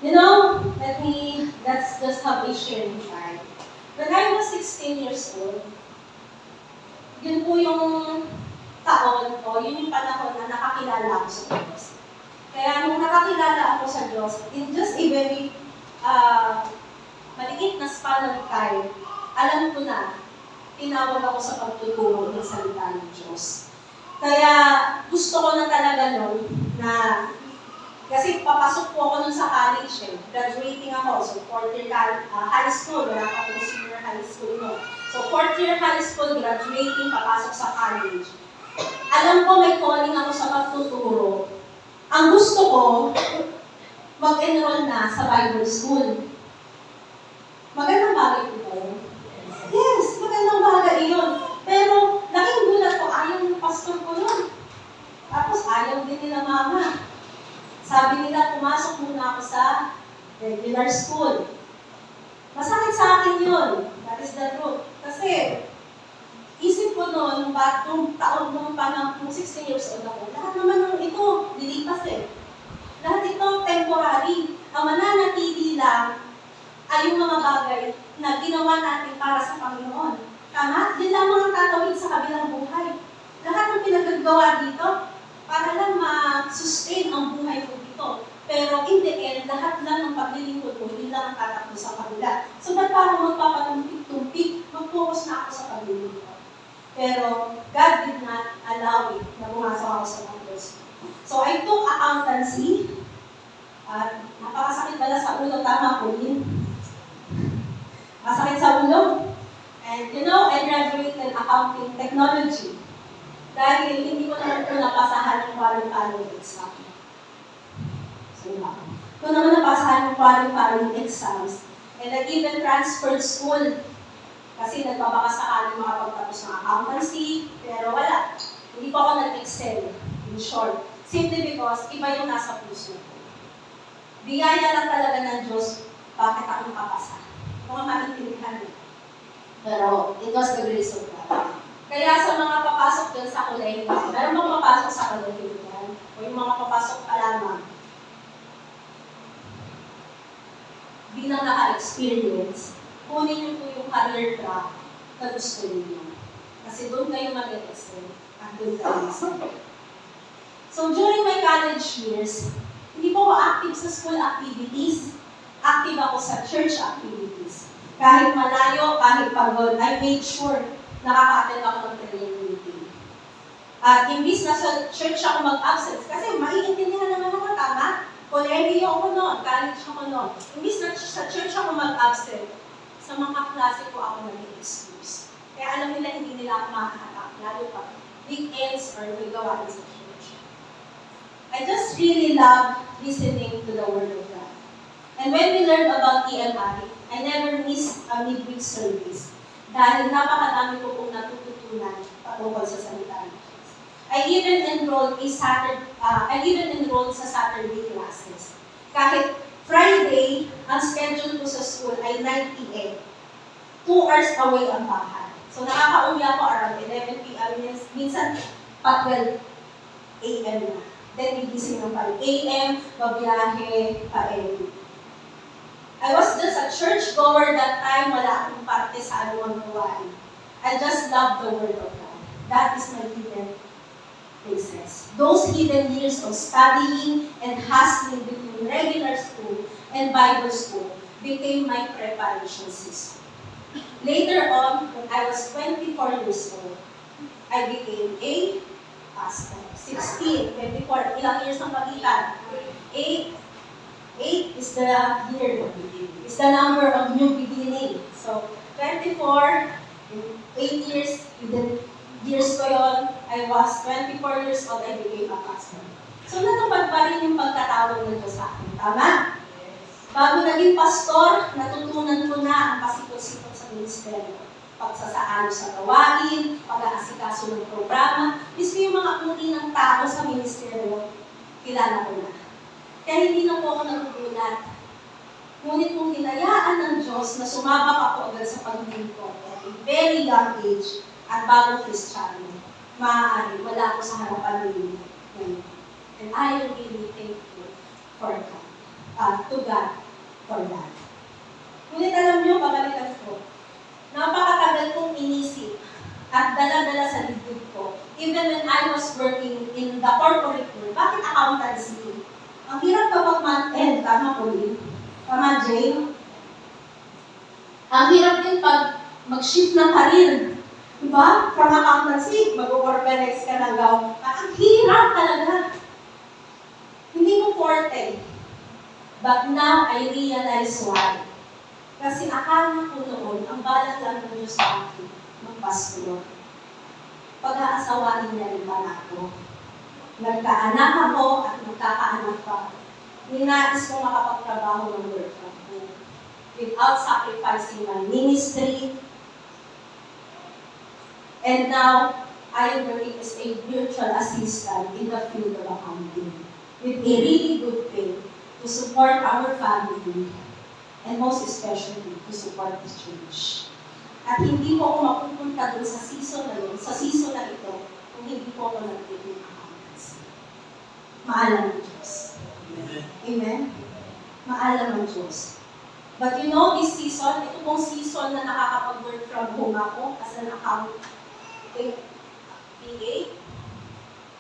You know, let's just have a sharing time. When I was 16 years old, yun po yung taon o yun yung panahon na nakakilala ako sa Diyos. Kaya nung nakakilala ako sa Diyos, in just a very maliit na span of time, alam ko na, tinawag ako sa pagtuturo ng salita ng Diyos. Kaya gusto ko na talaga nun na, kasi papasok po ako nun sa college graduating ako, so fourth year high school, wala pa akong senior high school no. So fourth year high school, graduating, papasok sa college. Alam ko may calling ako sa pagtuturo. Ang gusto ko, mag-enroll na sa Bible school. Magandang bagay po ba yun? Yes, magandang bagay yun. Pero, laking gulat ko, ayaw ng pastor ko nun. Tapos, ayaw din nila mama. Sabi nila, pumasok muna ako sa regular school. Masakit sa akin yun. That is the truth. Kasi, isip ko noon, nung taon nung panang 16 years old ako, lahat naman ng ito, lilipas Lahat ito, temporary. Ang mananatili lang ay yung mga bagay na ginawa natin para sa Panginoon. Tama? Yan lamang ang tatawid sa kabilang buhay. Lahat ng pinagagawa dito, para lang ma-sustain ang buhay ko dito. Pero in the end, lahat lang ng paglilingkod ko, yun lang ang tatakbo sa kabila. So, ba't parang magpapatumpik-tumpik, mag-focus na ako sa paglilingkod. Pero, God did not allow it na pumasok ako sa Diyos. So, I took accountancy. At napakasakit pala sa ulo, tama po yun. Masakit sa ulo. And you know, I graduated accounting technology. Dahil hindi ko naman po napasahan yung qualifying exam. So, kung naman napasahan yung qualifying exams, and I even transferred school. Kasi nagpapakasakali makapagtapos ng accountancy, pero wala. Hindi pa ako nag-excel, in short. Simply because, iba yung nasa puso ko. Biyaya lang talaga ng Diyos, bakit ako nakapasa. Mga maintindihan niyo. Pero, it was the grace of God. Kaya sa mga papasok dun sa kolehiyo, meron bang papasok sa kolehiyo yan? O yung mga papasok pa lamang? Bilang naka-experience, kunin niyo po yung career track na gusto niyo. Kasi doon kayo mag-excel at doon kayo mag-excel. So during my college years, hindi po ako active sa school activities. Active ako sa church activities. Kahit malayo, kahit pagod, I made sure nakaka-attend ako ng prayer meeting. At imbis na sa church ako mag-absent, kasi maiintindihan naman ako, tama? Kolehiyo ako noon, college ako noon. Imbis na sa church ako mag-absent, sa mga klase ko ako nag-excuse. Kaya alam nila, hindi nila ako makahatap, lalo pa weekends or may gawain sa church. I just really love listening to the Word of God. And when we learned about TMI, I never missed a midweek service dahil napakadami ko pong natututunan patungkol sa salita ng Diyos. I even enrolled sa Saturday classes. Kahit Friday, ang schedule ko sa school ay 9 p.m. 2 hours away ang bahay. So nakaka-uwi ako around 11 p.m. Minsan pa 12 a.m. na. Then gigising ng 5 a.m., babiyahe pa m. I was just a churchgoer that time, wala akong parte sa anumang gawain. I just love the Word of God. That is my hidden places. Those hidden years of studying and hustling between regular school and Bible school became my preparation system. Later on, when I was 24 years old, I became a pastor. 16, 24, ilang years ng pagitan? 8 is the year, is the number of new beginning. So, 24, 8 years, years ko yun, I was 24 years old, I became a pastor. So, natupad pa rin yung pagkatawag ng Diyos sa akin. Tama? Bago naging pastor, natutunan ko na ang pasikot-sikot sa ministeryo. Pagsasaalo sa gawain, pag-aasikaso ng programa, mismo yung mga uri ng tao sa ministeryo, kilala ko na. Kaya hindi na po ako nagugulat. Ngunit kung hinayaan ng Diyos na sumabak ako agad sa paglilingkod at a very young age, at bagong Kristiyano, maaari wala ako sa harapan ninyo ngayon. And I am really thankful for God, to God for that. Ngunit alam niyo, babalikan ko, napakatagal kong inisip at dala-dala sa libid ko, even when I was working in the corporate world. Bakit accountancy? Ang hirap kapag month-end, tama po yun. Tama, Jane? Ang hirap din pag mag-shift ng career. Diba? From accountancy, mag-organize ka ng gawin. Ang hirap talaga. Hindi ko forte. But now, I realize why. Kasi akala ko noon, ang balak lang ng Diyos sa akin, magpastor. Pag-aasawain niya rin pala ako. Nagkaanak ako at magkakaanak pa. Ninais ko makapagtrabaho ng work from home without sacrificing my ministry. And now, I am working as a virtual assistant in the field of accounting with a really good pay to support our family and most especially to support the church. At hindi po ako mapupunta dun sa season na yun, sa season na ito, kung hindi po ako nag-take accountancy. Maalam ng Diyos. Amen? Maalam ng Diyos. But you know, this season, ito pong season na nakakapag-work from home ako as an accountant, PA.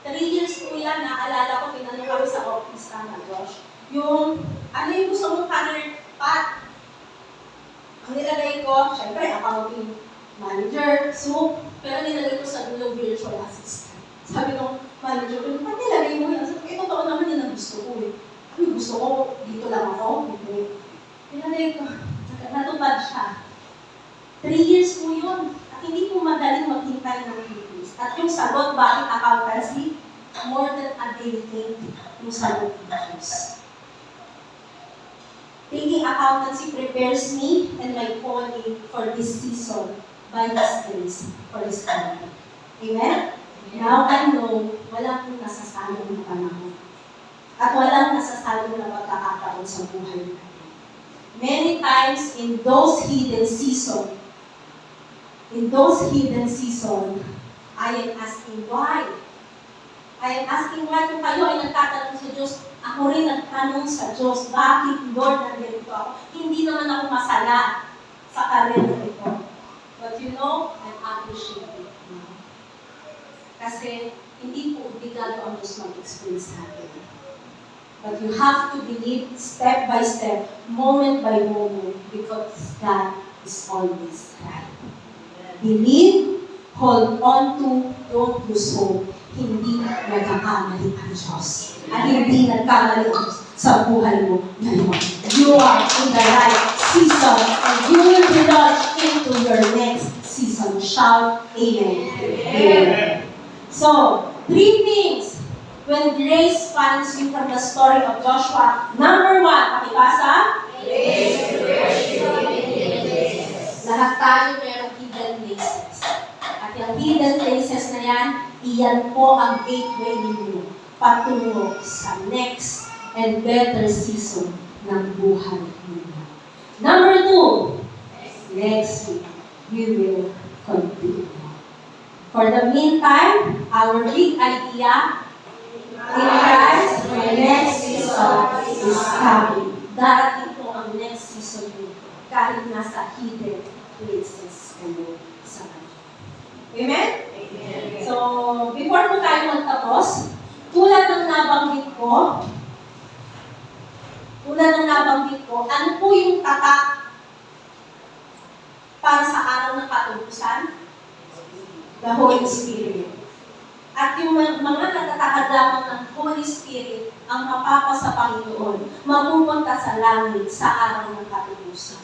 3 years po yan, naalala ko, pinanong kami sa office na Josh. Yung, ano yung gusto mong career path? Ang nilagay ko, syempre, accounting manager, pero nilagay ko sa dulo virtual assistant. Sabi ng manager ko, ba't nilagay mo yan? Sabi ko, totoo naman yun ang gusto ko eh. Ano gusto ko, dito lang ako, hindi. Nilagay ko, natupad siya. 3 years po yun. At hindi po madaling maghintay ng release. At yung sagot, bakit accountancy? More than a decade yung sagot ng Diyos. Taking accountancy prepares me and my calling for this season by His grace for His glory. Amen? Now I know, wala pong nasasalong na panahon. At walang nasasalong na pagkakataon sa buhay natin. Many times in those hidden seasons, I am asking why. I am asking why kung kayo ay nagtatanong sa Diyos, ako rin nagtanong sa Diyos, bakit Lord nandito ako? Hindi naman ako masala sa karir na ito. But you know, I appreciate it now. Kasi hindi po obligado ang Diyos mag-explain sa atin. But you have to believe step by step, moment by moment, because God is always right. Believe, hold on to, don't lose hope. Hindi nagkakamali ang Diyos. At hindi nagkamali ang Diyos sa buhay mo ngayon. You are in the right season and you will be launched into your next season. Shout, Amen. Amen. So, 3 things when grace finds you from the story of Joshua. Number 1, pakibasa. Lahat tayo merong hidden places. At yung hidden places na yan, iyan po ang gateway ninyo patungo sa next and better season ng buhay ninyo. Number 2, next week, we will continue. For the meantime, our big idea in Christ, my next season is coming. Darating po ang next season nyo kahit nasa hidden places kayo sa kanya. Amen? Amen? So, before po tayo magtapos, tulad ng nabanggit ko, ano po yung tatak para sa araw ng katubusan? The Holy Spirit. At yung mga natatakad lamang ng Holy Spirit ang mapapa sa Panginoon, mapupunta sa langit sa araw ng katubusan.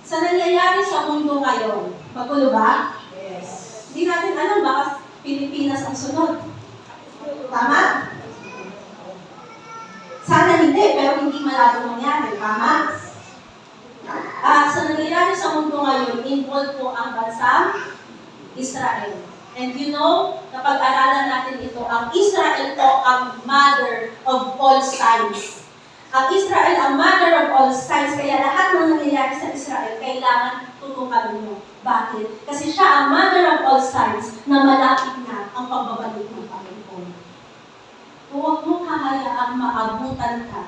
Sa nangyayari sa mundo ngayon, magulo ba? Yes. Hindi natin alam, baka Pilipinas ang sunod. Tama? Sana hindi, pero hindi malabo mangyari. Tama? Sa nangyayari sa mundo ngayon, involved po ang bansang Israel. And you know, napag-aralan natin ito, ang Israel po ang mother of all signs. Ang Israel ang mother of all signs, kaya lahat ng nangyayari sa Israel, kailangan tutukan mo. Bakit? Kasi siya ang mother of all signs na malapit na ang pagbabalik ng Panginoon. Huwag mong hahayaang maabutan ka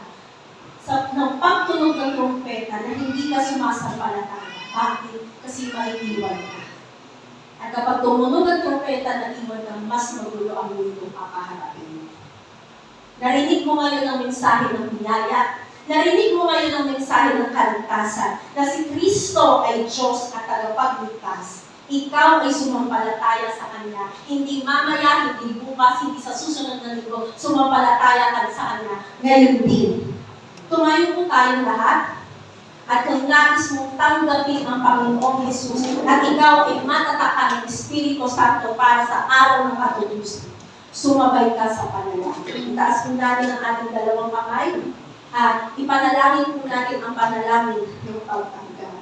ng pagtunog ng trumpeta na hindi ka sumasampalataya. Bakit? Kasi maiiwan ka. At kapag tumunog ang trumpeta na iwan ka, mas magulo ang mundo kakaharapin. Narinig mo ngayon ang mensahe ng biyaya. Narinig mo ngayon ang mensahe ng kaligtasan na si Kristo ay Diyos at tagapagligtas. Ikaw ay sumampalataya sa Kanya. Hindi mamaya, hindi bukas, hindi sa susunod na linggo, sumampalataya ka sa Kanya. Ngayon din. Tumayo po tayong lahat. At kung nais mong tanggapin ang Panginoong Jesus at ikaw ay matatakan ng Espiritu Santo para sa araw ng katutusan, sumabay ka sa panalangin. Itaas po natin ang ating dalawang kamay at ipanalangin po natin ang panalangin ng pagtanggap.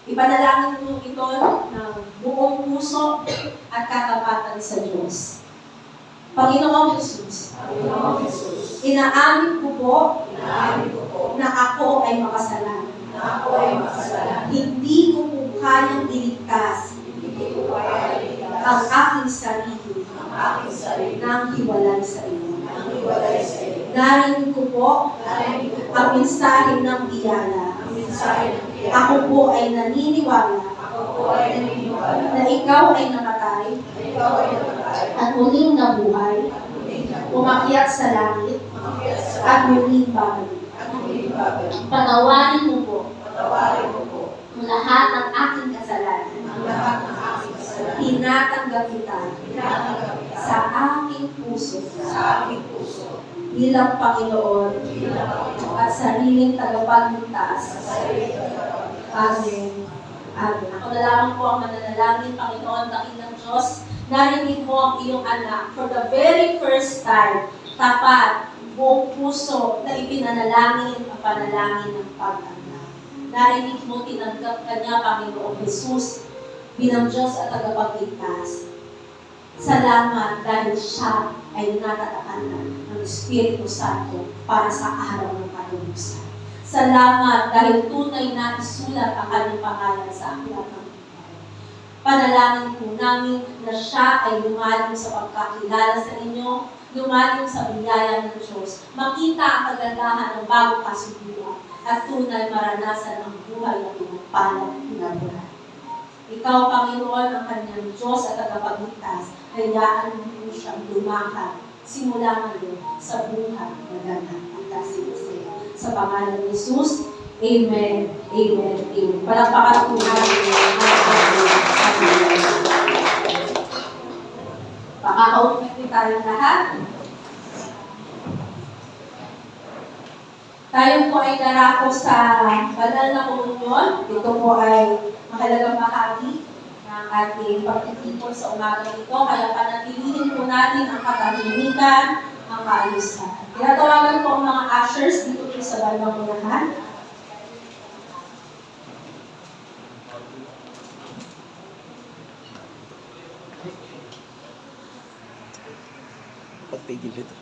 Ipanalangin po ito ng buong puso at katapatan sa Diyos. Panginoong Jesus, inaamin ko po na ako ay makasalanan. Hindi ko po kayang iligtas ang aking sarili ng hiwalay sa iyo. Narinig ko po ang mensahe ng biyaya. Ako po ay naniniwala na ikaw ay namatay at muling nabuhay, umakyat sa langit at muling babalik. Patawarin mo po ang lahat ng aking kasalanan. Tinatanggap kita sa aking puso bilang Panginoon at sariling tagapagligtas. Amen. Amen. Ako na lamang po ang mananalangin, Panginoon, dakilang Diyos. Narinig mo ang iyong anak for the very first time, tapat, buong puso na ipinanalangin ang panalangin ng pagtanggap. Narinig mo, tinanggap ka niya, Panginoong Jesus, bilang Diyos at tagapagligtas. Salamat dahil siya ay natatakan ng Espiritu Santo para sa araw ng katutusan. Salamat dahil tunay na isulat ang kanyang pangalan sa aklat ng buhay. Panalangin po namin na siya ay lumalim sa pagkakilala sa inyo, lumalim sa biyaya ng Diyos, makita ang kagandahan ng bagong kasubuan at tunay maranasan ang buhay na pinagpalang pinabuhay. Ikaw, Panginoon, ang kanyang Diyos at tagapagligtas, hayaan mo po siyang lumakad simula ngayon sa buhay na ganang at kasinasaya. Sa pangalan ni Jesus, Amen, Amen, Amen. Palakpakan po natin ang pakakaupit po tayong lahat. Tayo po ay darako sa banal na komunyon. Ito po ay mahalagang bahagi ng ating pagtitipon sa umaga ito. Kaya panatilihin po natin ang katahimikan, ang kaayusan. Tinatawagan po ang mga ushers dito po sa bandang unahan. Pagpigil ito.